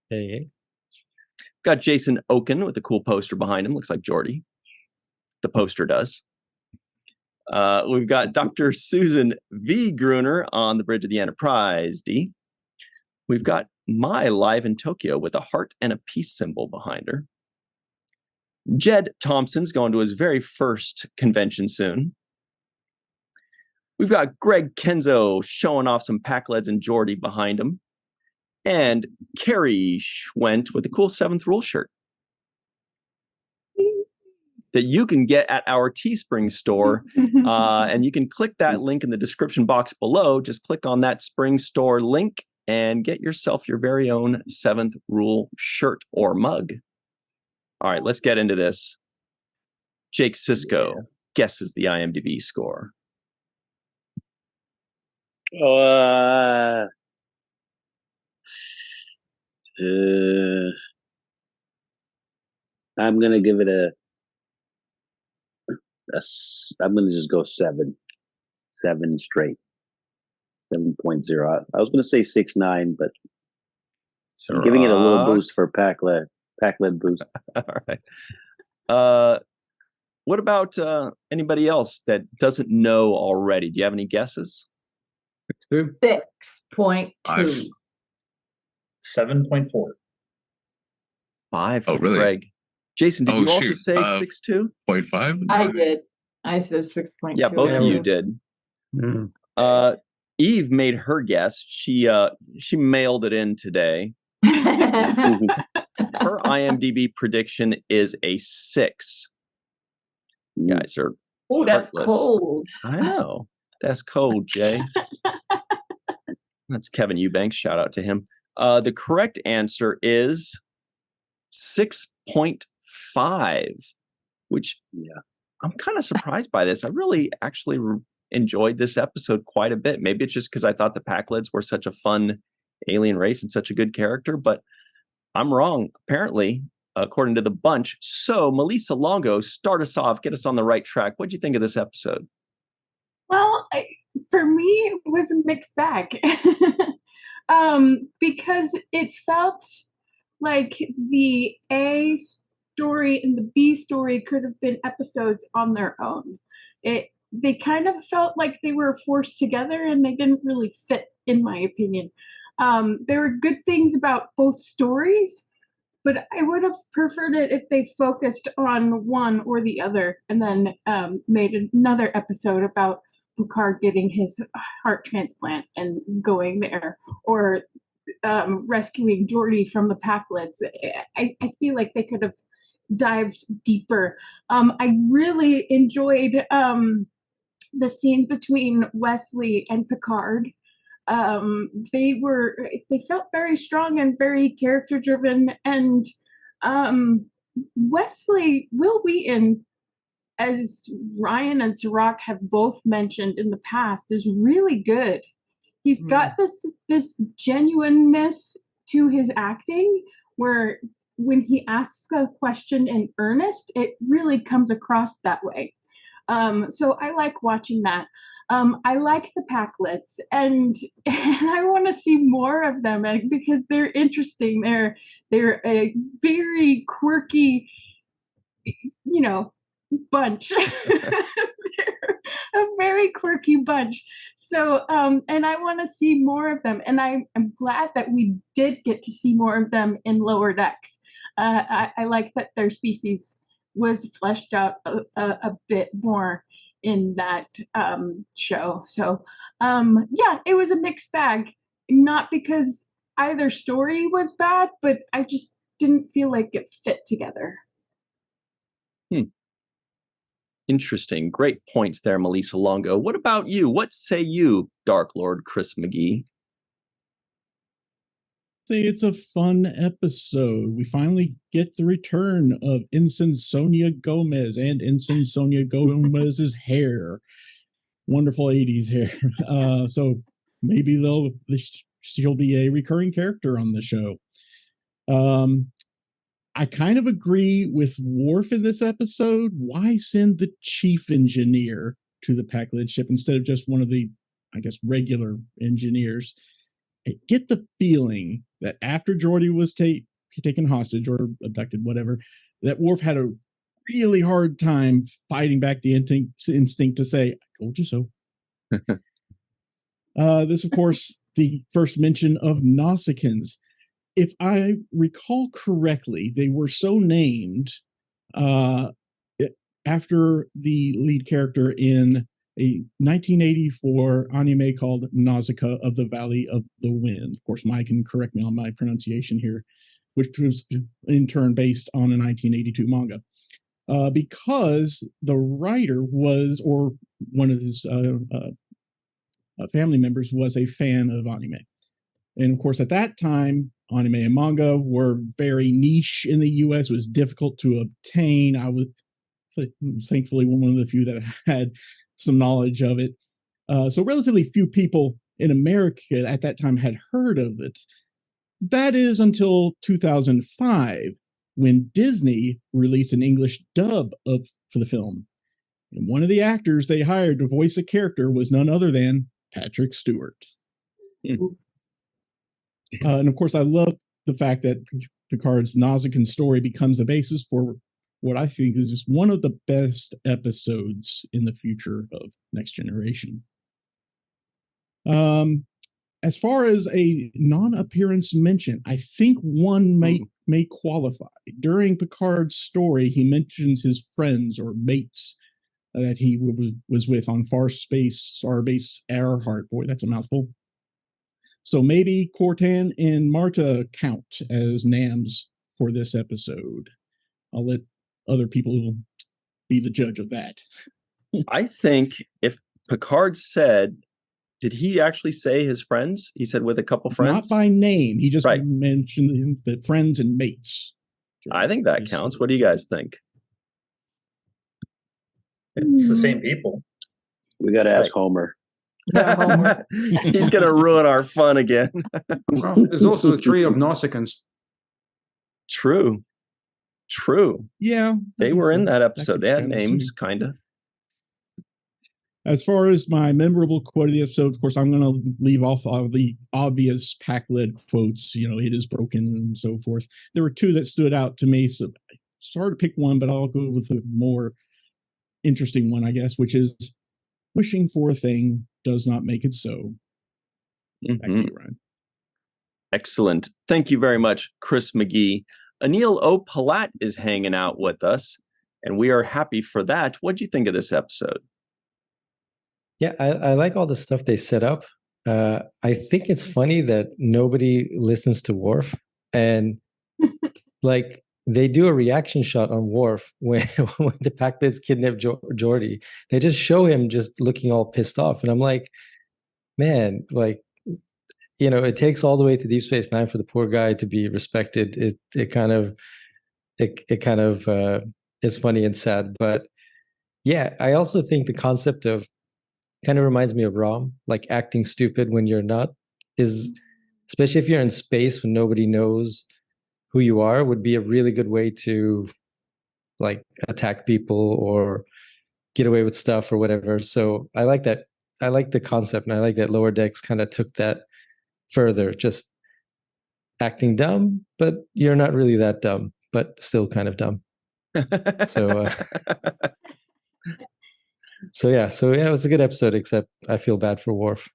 Hey. Got Jason Oken with a cool poster behind him. Looks like Jordy. The poster does. We've got Dr. Susan V. Gruner on the bridge of the Enterprise D. We've got My Live in Tokyo with a heart and a peace symbol behind her. Jed Thompson's going to his very first convention soon. We've got Greg Kenzo showing off some Pakleds and Jordy behind him. And Carrie Schwent with a cool Seventh Rule shirt that you can get at our Teespring store. And you can click that link in the description box below. Just click on that Spring Store link and get yourself your very own Seventh Rule shirt or mug. All right, let's get into this. Jake Sisko guesses the IMDb score. I'm going to give it I'm going to just go 7 straight. 7.0. I was going to say 6.9, but I'm giving it a little boost for Pakled boost. All right. What about anybody else that doesn't know already? Do you have any guesses? 6.2. 7.4. 5 for really? Greg. Jason, did you also say 6.2? 0.5? I did. I said 6.2. Yeah, both of you did. Mm. Eve made her guess. She mailed it in today. Her IMDb prediction is a 6. You guys are that's heartless. cold. I know. That's cold, Jay. That's Kevin Eubanks. Shout out to him. The correct answer is 6.5, which I'm kind of surprised by this. I really actually enjoyed this episode quite a bit. Maybe it's just because I thought the Pakleds were such a fun alien race and such a good character, but I'm wrong, apparently, according to the bunch. So, Malissa Longo, start us off, get us on the right track. What did you think of this episode? Well, for me, it was a mixed bag. Because it felt like the A story and the B story could have been episodes on their own. They kind of felt like they were forced together and they didn't really fit, in my opinion. There were good things about both stories, but I would have preferred it if they focused on one or the other and then made another episode about Picard getting his heart transplant and going there, or rescuing Geordi from the Pakleds. I feel like they could have dived deeper. I really enjoyed the scenes between Wesley and Picard. They felt very strong and very character driven, and Wesley, Will Wheaton, as Ryan and Cirroc have both mentioned in the past, is really good. He's got this genuineness to his acting where when he asks a question in earnest, it really comes across that way. So I like watching that. I like the Pakleds, and I want to see more of them because they're interesting. They're a very quirky, bunch. They're a very quirky bunch. So, and I want to see more of them. And I'm glad that we did get to see more of them in Lower Decks. I like that their species was fleshed out a bit more in that show. So, yeah, it was a mixed bag. Not because either story was bad, but I just didn't feel like it fit together. Interesting. Great points there, Malissa Longo. What about you? What say you, Dark Lord Chris McGee? Say it's a fun episode. We finally get the return of Ensign Sonia Gomez and Ensign Sonia Gomez's hair. Wonderful 80s hair. So maybe she'll be a recurring character on the show. I kind of agree with Worf in this episode. Why send the chief engineer to the Pakled ship instead of just one of the, I guess, regular engineers? I get the feeling that after Geordi was taken hostage or abducted, whatever, that Worf had a really hard time fighting back the instinct to say, I told you so. This, of course, the first mention of Nausicaans. If I recall correctly, they were so named after the lead character in a 1984 anime called Nausicaa of the Valley of the Wind. Of course, Mike can correct me on my pronunciation here, which was in turn based on a 1982 manga. Because the writer was, or one of his family members was a fan of anime. And of course, at that time, anime and manga were very niche in the US. It was difficult to obtain. I was thankfully one of the few that had some knowledge of it. So relatively few people in America at that time had heard of it. That is until 2005, when Disney released an English dub for the film. And one of the actors they hired to voice a character was none other than Patrick Stewart. And of course, I love the fact that Picard's Nausicaan story becomes the basis for what I think is just one of the best episodes in the future of Next Generation. As far as a non-appearance mention, I think one may qualify. During Picard's story, he mentions his friends or mates that he was with on Far Space Starbase Earhart. Boy, that's a mouthful. So maybe Cortan and Marta count as NAMs for this episode. I'll let other people be the judge of that. I think if Picard said, did he actually say his friends? He said with a couple friends? Not by name. He just mentioned the friends and mates. I think that counts. What do you guys think? It's the same people. We got to ask Homer. Yeah, Homer. He's going to ruin our fun again. Well, there's also the three of Nausicaans. True. Yeah. They were in that episode. They had names, kind of. As far as my memorable quote of the episode, of course, I'm going to leave off all the obvious Pakled quotes, it is broken and so forth. There were two that stood out to me, so it's hard to pick one, but I'll go with a more interesting one, I guess, which is, wishing for a thing does not make it so. Back to you, Ryan. Excellent. Thank you very much, Chris McGee. Anil O. Palat is hanging out with us, and we are happy for that. What do you think of this episode? Yeah, I like all the stuff they set up. I think it's funny that nobody listens to Worf. And like they do a reaction shot on Worf when when the Pakleds kidnap Geordi. They just show him just looking all pissed off, and I'm like, man, like, it takes all the way to Deep Space Nine for the poor guy to be respected. It kind of is funny and sad, but yeah, I also think the concept of kind of reminds me of Rom, like acting stupid when you're not, is especially if you're in space when nobody knows who you are, would be a really good way to like attack people or get away with stuff or whatever. So I like that. I like the concept, and I like that Lower Decks kind of took that further, just acting dumb, but you're not really that dumb, but still kind of dumb. So yeah, it was a good episode, except I feel bad for Worf.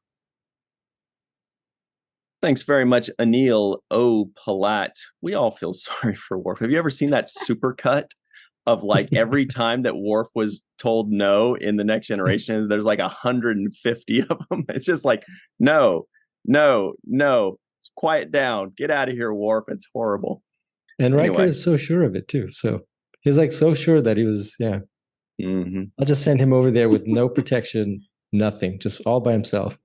Thanks very much, Anil O. Palat. We all feel sorry for Worf. Have you ever seen that supercut of like every time that Worf was told no in The Next Generation? There's like 150 of them. It's just like, no. Quiet down. Get out of here, Worf. It's horrible. And Riker is so sure of it too. So he's like so sure that he was, yeah. Mm-hmm. I'll just send him over there with no protection, nothing, just all by himself.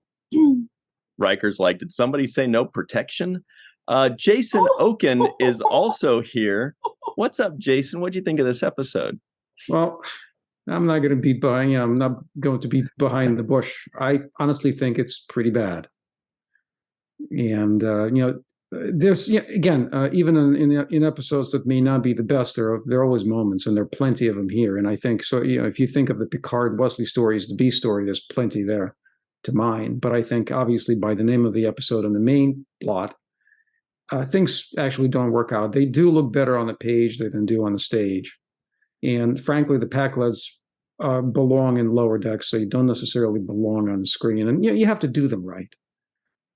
Riker's like, did somebody say no protection? Jason Oken is also here. What's up, Jason? What do you think of this episode? Well, I'm not going to be behind. I'm not going to be behind the bush. I honestly think it's pretty bad. And there's again, even in episodes that may not be the best, there are always moments, and there are plenty of them here. And I think so. If you think of the Picard Wesley stories, the B story, there's plenty there to mine. But I think obviously by the name of the episode and the main plot, things actually don't work out. They do look better on the page than do on the stage. And frankly, the Pakleds belong in Lower Decks. They don't necessarily belong on the screen. And you have to do them right.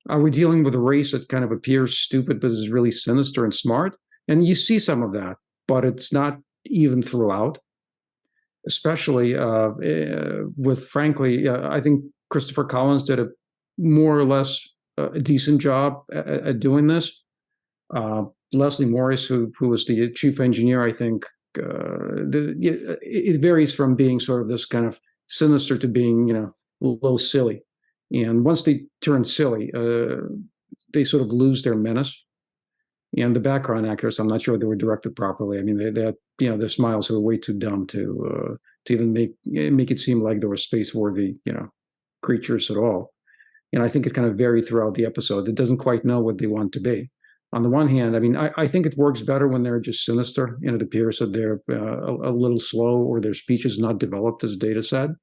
Are we dealing with a race that kind of appears stupid but is really sinister and smart? And you see some of that, but it's not even throughout. Especially with, frankly, I think Christopher Collins did a more or less a decent job at doing this. Leslie Morris, who was the chief engineer, I think it varies from being sort of this kind of sinister to being, a little silly. And once they turn silly, they sort of lose their menace. And the background actors, I'm not sure they were directed properly. I mean, they had, their smiles were way too dumb to even make it seem like they were space-worthy, creatures at all. And I think it kind of varied throughout the episode. It doesn't quite know what they want to be. On the one hand, I mean, I think it works better when they're just sinister, and it appears that they're a little slow or their speech is not developed, as Data said.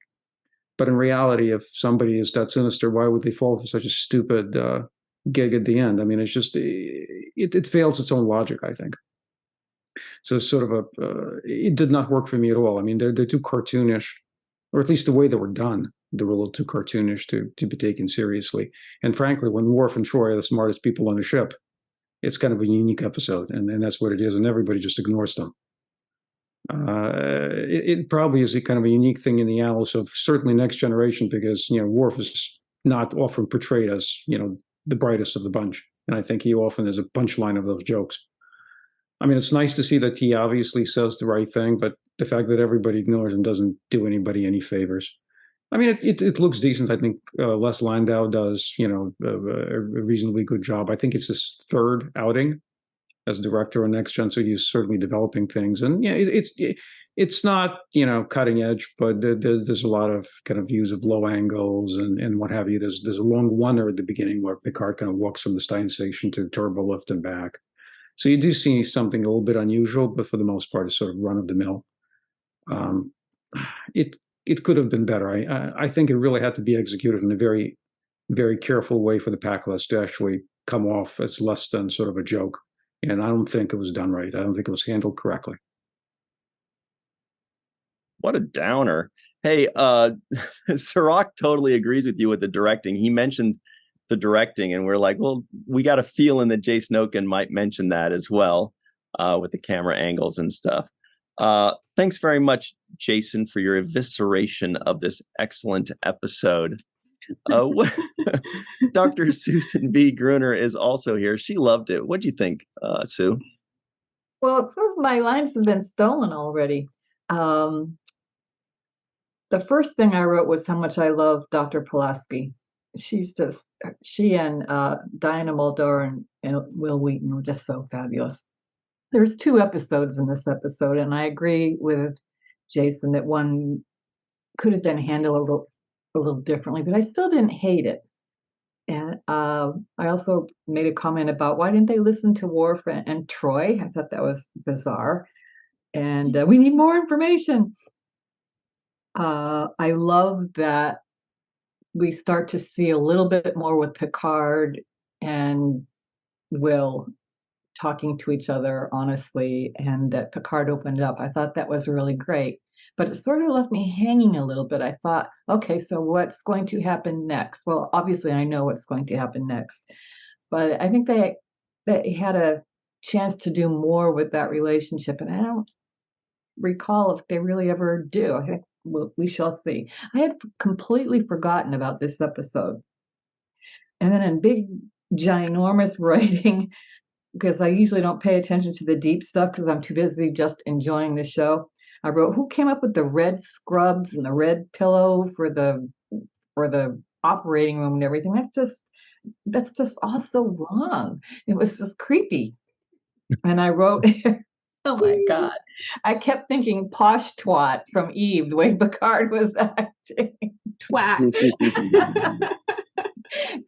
But in reality, if somebody is that sinister, why would they fall for such a stupid gig at the end? I mean, it's just, it fails its own logic, I think. So it's sort of it did not work for me at all. I mean, they're too cartoonish, or at least the way they were done, they were a little too cartoonish to be taken seriously. And frankly, when Worf and Troy are the smartest people on the ship, it's kind of a unique episode, and that's what it is, and everybody just ignores them. It probably is a kind of a unique thing in the annals of certainly Next Generation, because Worf is not often portrayed as the brightest of the bunch, and I think he often is a punchline of those jokes. I mean, it's nice to see that he obviously says the right thing, but the fact that everybody ignores him doesn't do anybody any favors. I mean, it looks decent. I think Les Landau does a reasonably good job. I think it's his third outing as director on Next Gen, so he's certainly developing things. And it's not cutting edge, but there's a lot of kind of views of low angles and what have you. There's a long wonder at the beginning where Picard kind of walks from the Stein station to turbo lift and back. So you do see something a little bit unusual, but for the most part, it's sort of run of the mill. It could have been better. I think it really had to be executed in a very, very careful way for the Pakleds to actually come off as less than sort of a joke. And I don't think it was done right. I don't think it was handled correctly. What a downer. Hey, Cirroc totally agrees with you with the directing. He mentioned the directing, and we're like, well, we got a feeling that Jason Oken might mention that as well, with the camera angles and stuff. Thanks very much, Jason, for your evisceration of this excellent episode. Dr. Susan B. Gruner is also here. She loved it. What do you think, Sue? Well, some of my lines have been stolen already. The first thing I wrote was how much I love Dr. Pulaski. She and Diana Muldaur and Will Wheaton were just so fabulous. There's 2 episodes in this episode, and I agree with Jason that one could have been handled a little differently, but I still didn't hate it. And I also made a comment about why didn't they listen to Worf and Troy? I thought that was bizarre. And we need more information. I love that we start to see a little bit more with Picard and Will talking to each other honestly, and that Picard opened up. I thought that was really great. But it sort of left me hanging a little bit. I thought, okay, so what's going to happen next? Well, obviously I know what's going to happen next. But I think they had a chance to do more with that relationship. And I don't recall if they really ever do. I think we shall see. I had completely forgotten about this episode. And then in big, ginormous writing, because I usually don't pay attention to the deep stuff because I'm too busy just enjoying the show, I wrote, who came up with the red scrubs and the red pillow for the operating room and everything? That's just all so wrong. It was just creepy. And I wrote, oh my God. I kept thinking posh twat from Eve, the way Picard was acting. Twat.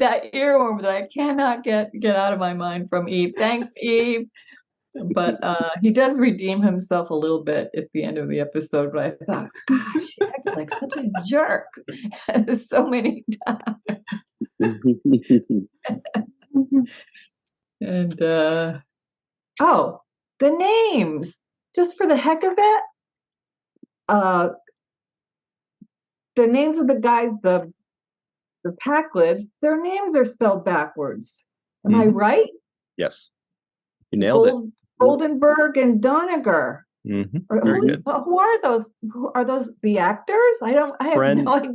That earworm that I cannot get out of my mind from Eve. Thanks, Eve. But he does redeem himself a little bit at the end of the episode. But I thought, gosh, he acted like such a jerk so many times. And the names, just for the heck of it, the names of the guys, the Pakleds, their names are spelled backwards. Am I right? Yes, you nailed it. Goldenberg and Doniger. Very good. Who are those? Are those the actors? I have no idea.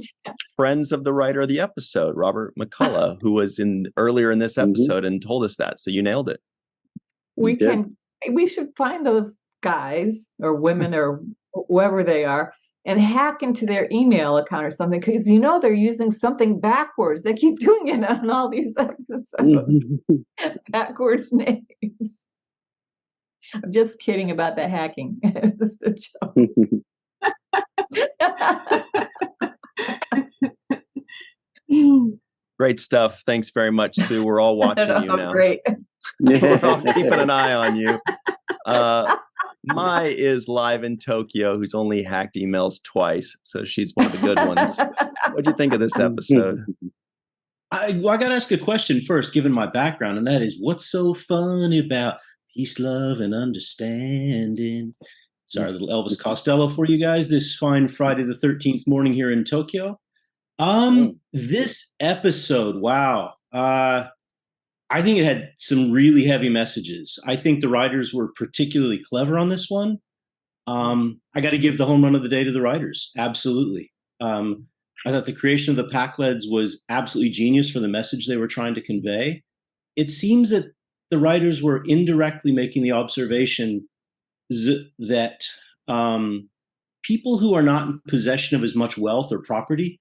Friends of the writer of the episode, Robert McCullough, who was earlier in this episode and told us that. So you nailed it. We should find those guys or women or whoever they are and hack into their email account or something, because they're using something backwards. They keep doing it on all these episodes. Backwards names. I'm just kidding about the hacking. It's just a joke. Great stuff. Thanks very much, Sue. We're all watching you now. Great. We're all keeping an eye on you. Mai is live in Tokyo, who's only hacked emails twice, so she's one of the good ones. What'd you think of this episode? I got to ask a question first, given my background, and that is, what's so funny about peace, love, and understanding? Sorry, a little Elvis Costello for you guys this fine Friday the 13th morning here in Tokyo. This episode, wow. I think it had some really heavy messages. I think the writers were particularly clever on this one. I got to give the home run of the day to the writers. Absolutely. I thought the creation of the Pakleds was absolutely genius for the message they were trying to convey. It seems that the writers were indirectly making the observation that people who are not in possession of as much wealth or property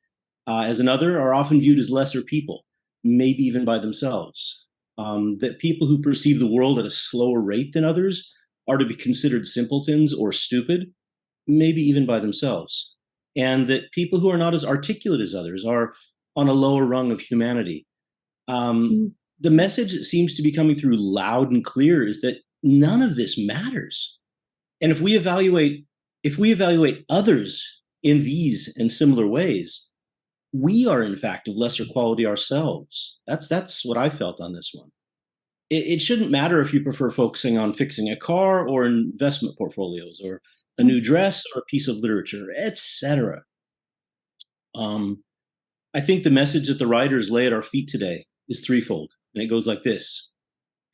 as another are often viewed as lesser people, maybe even by themselves. That people who perceive the world at a slower rate than others are to be considered simpletons or stupid, maybe even by themselves. And that people who are not as articulate as others are on a lower rung of humanity. The message that seems to be coming through loud and clear is that none of this matters. And if we evaluate others in these and similar ways, we are in fact of lesser quality ourselves. That's what I felt on this one. It shouldn't matter if you prefer focusing on fixing a car or investment portfolios or a new dress or a piece of literature, etc. I think the message that the writers lay at our feet today is threefold, and it goes like this: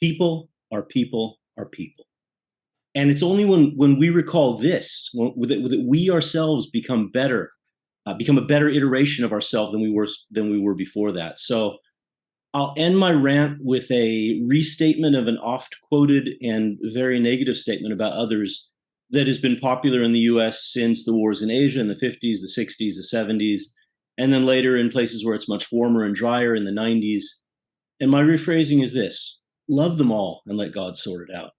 people are people are people. And it's only when we recall this, that we ourselves become better, become a better iteration of ourselves than we were before that. So I'll end my rant with a restatement of an oft-quoted and very negative statement about others that has been popular in the U.S. since the wars in Asia in the 50s, the 60s, the 70s, and then later in places where it's much warmer and drier in the 90s. And my rephrasing is this: love them all and let God sort it out.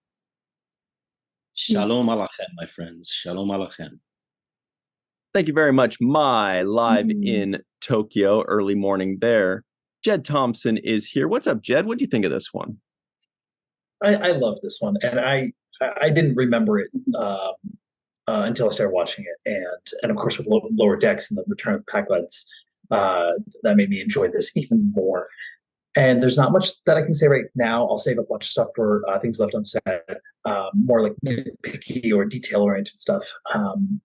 Shalom Alachem, my friends. Shalom Alachem. Thank you very much, Mai, live in Tokyo, early morning there. Jed Thompson is here. What's up, Jed? What do you think of this one? I love this one, and I didn't remember it until I started watching it, and of course with Lower Decks and the Return of Pakleds, that made me enjoy this even more. And there's not much that I can say right now. I'll save a bunch of stuff for things left unsaid, more like nitpicky or detail-oriented stuff.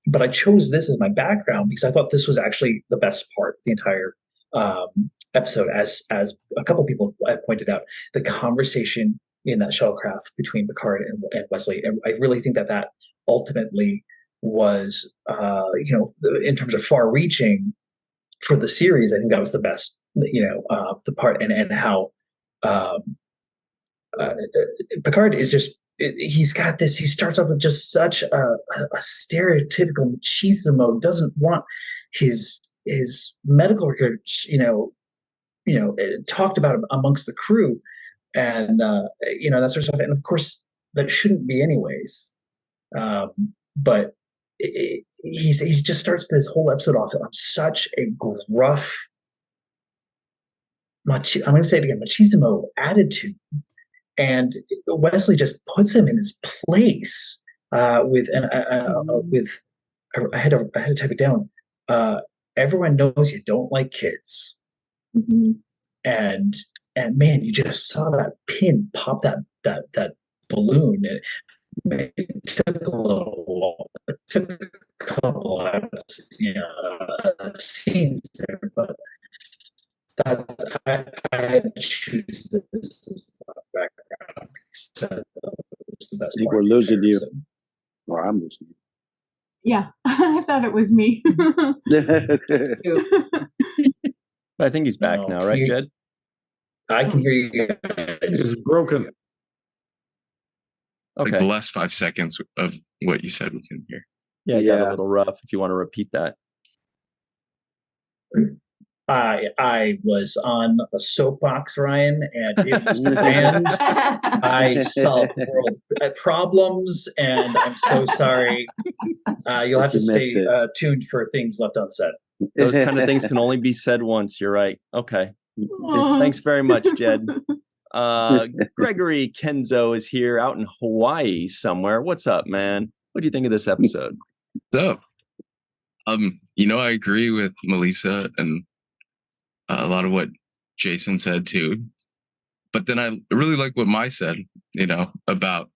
But I chose this as my background because I thought this was actually the best part of the entire episode, as a couple people have pointed out, the conversation in that shuttlecraft between Picard and Wesley. And I really think that ultimately was, in terms of far-reaching for the series, I think that was the best, the part, and how Picard is just, he's got this, he starts off with just such a stereotypical machismo, doesn't want his medical records, talked about amongst the crew, and that sort of stuff. And of course, that shouldn't be anyways. But he just starts this whole episode off on such a gruff, I'm going to say it again, machismo attitude, and Wesley just puts him in his place with I had to type it down. Everyone knows you don't like kids. Mm-hmm. And man, you just saw that pin pop that balloon. It took a little while. It took a couple of scenes there, but I had to choose this as my background. So it's the best part. We're losing you. Or I'm losing you. Yeah, I thought it was me. I think he's back now, right, Jed? I can hear you guys. It's broken. Okay. Like the last 5 seconds of what you said we can hear. Yeah, it got a little rough. If you want to repeat that. I was on a soapbox, Ryan, and it was grand. I solved world problems, and I'm so sorry. You'll have to stay tuned for things left unsaid. Those kind of things can only be said once. You're right. Okay. Thanks very much, Jed. Gregory Kenzo is here out in Hawaii somewhere. What's up, man? What do you think of this episode? What's up? I agree with Melissa and a lot of what Jason said too. But then I really like what Mai said, about,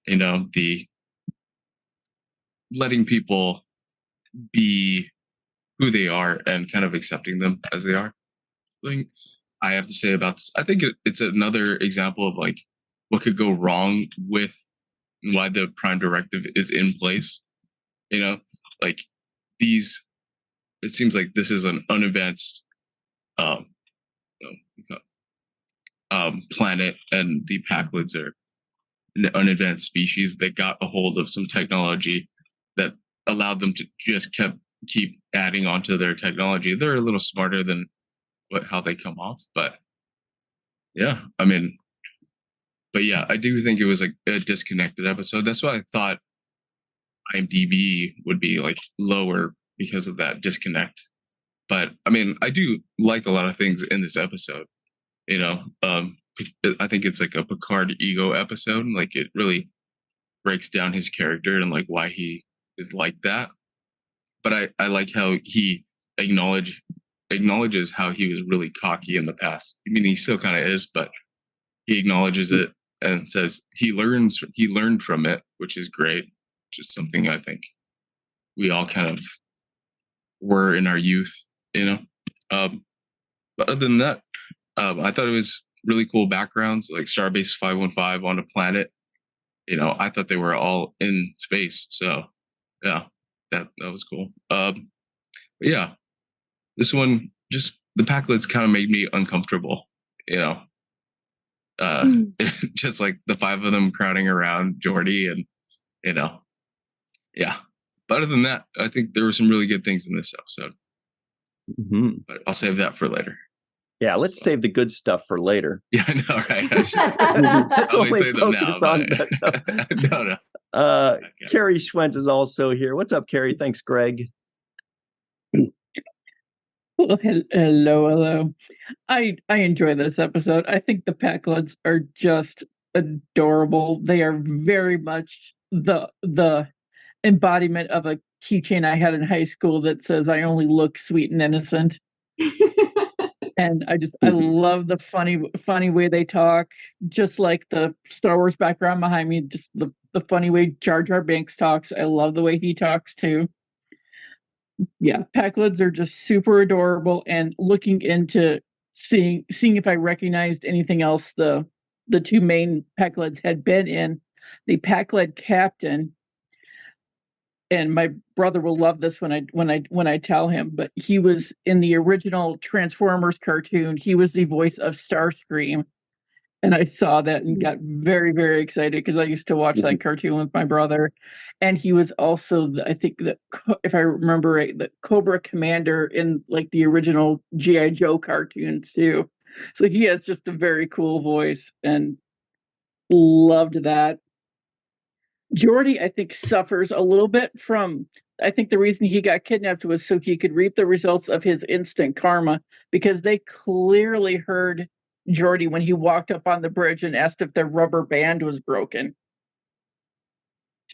the letting people be who they are and kind of accepting them as they are. I have to say about this, I think it's another example of like what could go wrong with why the Prime Directive is in place. Like these, it seems like this is an unadvanced planet, and the Pakleds are an unadvanced species that got a hold of some technology that allowed them to just keep adding onto their technology. They're a little smarter than how they come off, but yeah, I do think it was a disconnected episode. That's why I thought IMDb would be like lower because of that disconnect. But I do like a lot of things in this episode. I think it's like a Picard ego episode. Like it really breaks down his character and like why he is like that. But I like how he acknowledges how he was really cocky in the past. He still kind of is, but he acknowledges it and says he learned from it, which is great. Just something I think we all kind of were in our youth, But other than that, I thought it was really cool backgrounds, like Starbase 515 on a planet. I thought they were all in space. So yeah, that was cool. But yeah, this one, just the Pakleds kind of made me uncomfortable. you know, just like the five of them crowding around Geordi, and you know, yeah. But other than that, I think there were some really good things in this episode. But I'll save that for later. Yeah, let's save the good stuff for later. Yeah, I know, right? Let's only say them focus now, on but- that stuff. No. Okay. Carrie Schwent is also here. What's up, Carrie? Thanks, Greg. Well, hello. I enjoy this episode. I think the Pakleds are just adorable. They are very much the embodiment of a keychain I had in high school that says "I only look sweet and innocent." And I love the funny way they talk, just like the Star Wars background behind me. Just the funny way Jar Jar Binks talks. I love the way he talks too. Yeah, Pakleds are just super adorable, and looking into seeing if I recognized anything else the two main Pakleds had been in. The Pakled captain, and my brother will love this when I tell him, but he was in the original Transformers cartoon. He was the voice of Starscream, and I saw that and got very, very excited because I used to watch that cartoon with my brother. And he was also, I think, if I remember right, the Cobra Commander in like the original G.I. Joe cartoons too. So he has just a very cool voice, and loved that. Geordi, I think, suffers a little bit from, I think the reason he got kidnapped was so he could reap the results of his instant karma, because they clearly heard Geordi when he walked up on the bridge and asked if the rubber band was broken.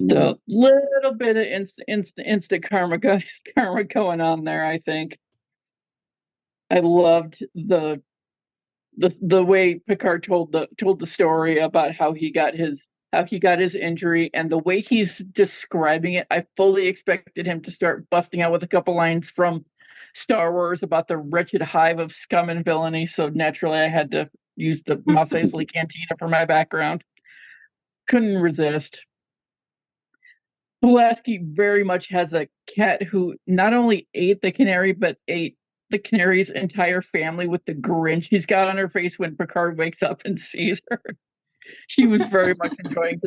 So little bit of instant karma going on there, I think. I loved the way Picard told the story about how he got his injury, and the way he's describing it. I fully expected him to start busting out with a couple lines from Star Wars about the wretched hive of scum and villainy. So naturally, I had to use the Mos Eisley Cantina for my background. Couldn't resist. Pulaski very much has a cat who not only ate the canary, but ate the canary's entire family with the grin she's got on her face when Picard wakes up and sees her. She was very much enjoying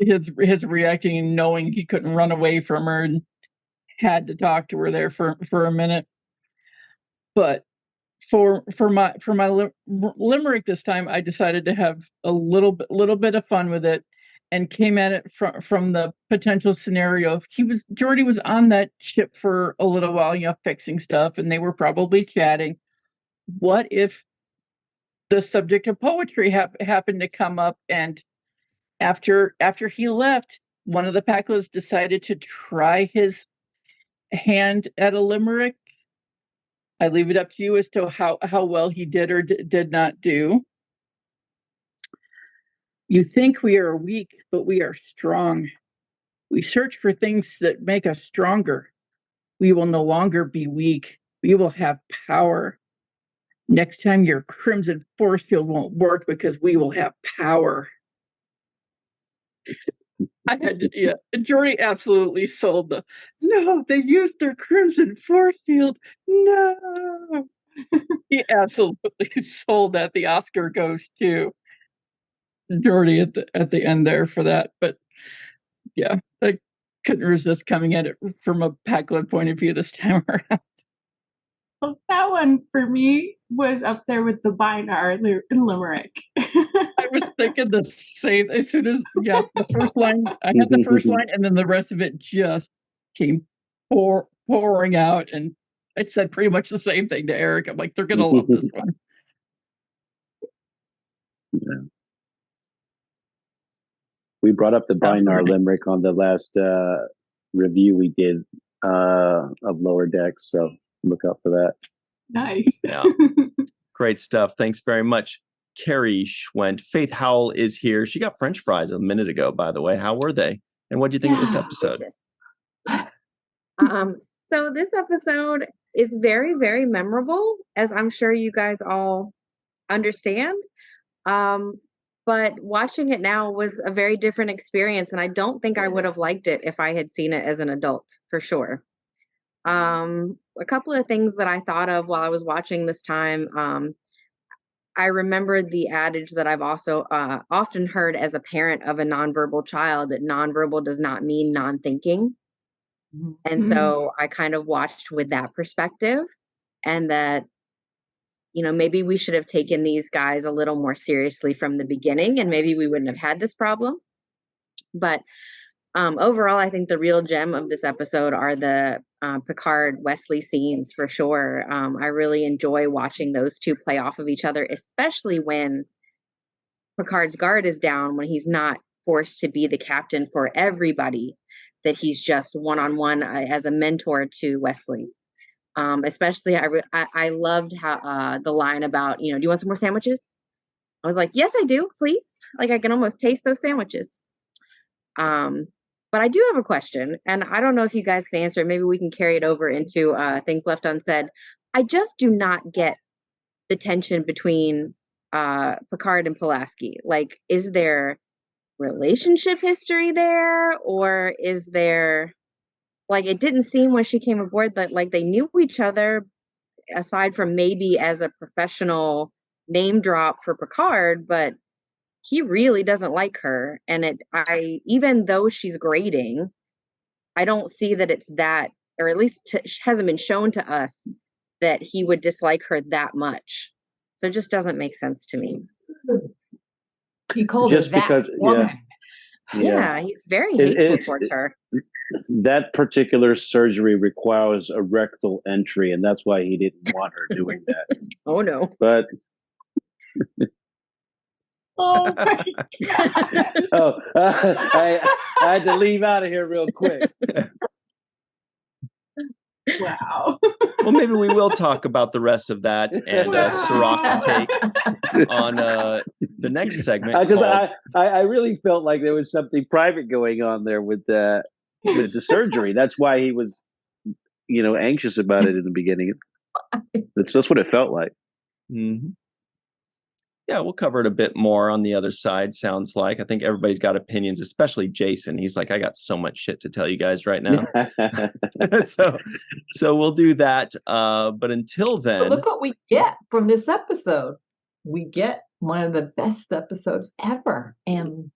his reacting and knowing he couldn't run away from her, and had to talk to her there for a minute. But for my limerick this time, I decided to have a little bit of fun with it, and came at it from the potential scenario of Geordi was on that ship for a little while, fixing stuff, and they were probably chatting. What if the subject of poetry happened to come up, and after he left, one of the Pakleds decided to try his hand at a limerick? I leave it up to you as to how well he did or did not do. You think we are weak, but we are strong. We search for things that make us stronger. We will no longer be weak. We will have power. Next time your Crimson Force Field won't work because we will have power. I had to, yeah. Geordi absolutely sold no, they used their Crimson Force Field. No. He absolutely sold that. The Oscar goes to Geordi at the end there for that. But yeah, I couldn't resist coming at it from a Pakled point of view this time around. Well, that one for me was up there with the Binar limerick. I was thinking the same as soon as the first line. I had the first line, and then the rest of it just came pouring out, and I said pretty much the same thing to Eric. I'm like, they're gonna love this one. Yeah. We brought up the Binar limerick on the last review we did of Lower Decks, so look out for that. Nice. Yeah. Great stuff. Thanks very much, Carrie Schwent. Faith Howell is here. She got French fries a minute ago, by the way. How were they? And what do you think of this episode? So this episode is very, very memorable, as I'm sure you guys all understand. But watching it now was a very different experience, and I don't think I would have liked it if I had seen it as an adult, for sure. A couple of things that I thought of while I was watching this time. I remember the adage that I've also often heard as a parent of a nonverbal child, that nonverbal does not mean non-thinking. And so I kind of watched with that perspective, and that, you know, maybe we should have taken these guys a little more seriously from the beginning, and maybe we wouldn't have had this problem. But overall, I think the real gem of this episode are the Picard Wesley scenes, for sure. I really enjoy watching those two play off of each other, especially when Picard's guard is down, when he's not forced to be the captain for everybody, that he's just one-on-one as a mentor to Wesley. Especially, I loved how the line about, you know, do you want some more sandwiches? I was like, yes, I do, please. Like, I can almost taste those sandwiches. But I do have a question, and I don't know if you guys can answer it. Maybe we can carry it over into things left unsaid. I just do not get the tension between Picard and Pulaski. Like, is there relationship history there, or is there, like, it didn't seem when she came aboard that like they knew each other, aside from maybe as a professional name drop for Picard, but he really doesn't like her. And even though she's grating, I don't see that it's that, or at least hasn't been shown to us that he would dislike her that much. So it just doesn't make sense to me. He called her that woman. Yeah, he's very hateful towards her. That particular surgery requires a rectal entry, and that's why he didn't want her doing that. Oh no! But oh my God! I had to leave out of here real quick. Wow. Well, maybe we will talk about the rest of that and Cirroc's take on the next segment. Because I really felt like there was something private going on there with the surgery. That's why he was, you know, anxious about it in the beginning. That's what it felt like. Mm-hmm. Yeah, we'll cover it a bit more on the other side, sounds like. I think everybody's got opinions, especially Jason. He's like, I got so much shit to tell you guys right now. so we'll do that. But until then... But look what we get from this episode. We get one of the best episodes ever. And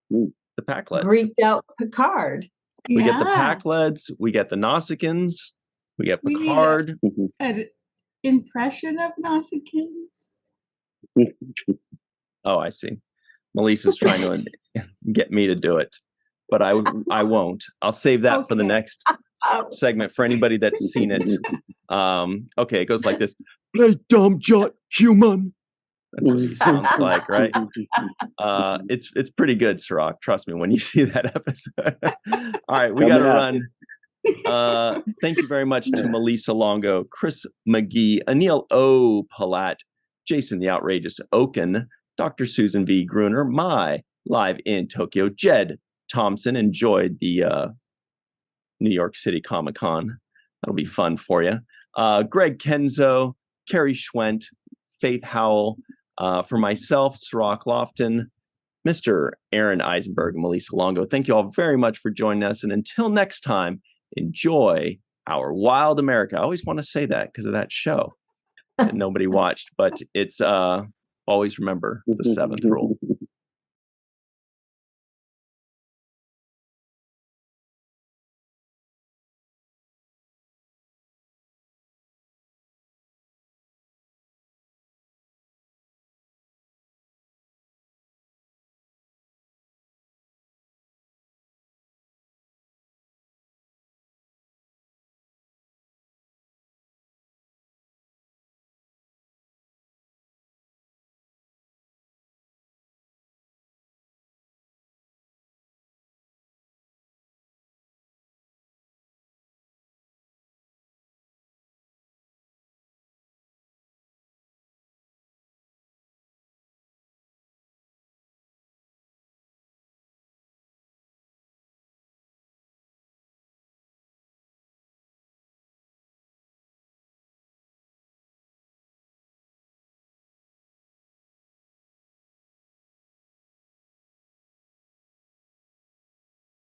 the Pakleds. Greeked out Picard. We get the Pakleds. We get the Nausicaans. We get Picard. An impression of Nausicaans. Oh, I see. Melissa's trying to get me to do it, but I won't. I'll save that for the next segment for anybody that's seen it. Okay, it goes like this: "Play dumb jut human." That's what he sounds like, right? It's pretty good, Cirroc. Trust me when you see that episode. All right, we got to run. Thank you very much to Malissa Longo, Chris McGee, Anil O. Palat, Jason the Outrageous Oaken, Dr. Susan V. Gruner, my live in Tokyo, Jed Thompson. Enjoyed the New York City Comic Con. That'll be fun for you. Greg Kenzo, Carrie Schwent, Faith Howell, for myself, Cirroc Lofton, Mr. Aaron Eisenberg, and Malissa Longo. Thank you all very much for joining us. And until next time, enjoy our wild America. I always want to say that because of that show that nobody watched, but it's always remember the seventh rule.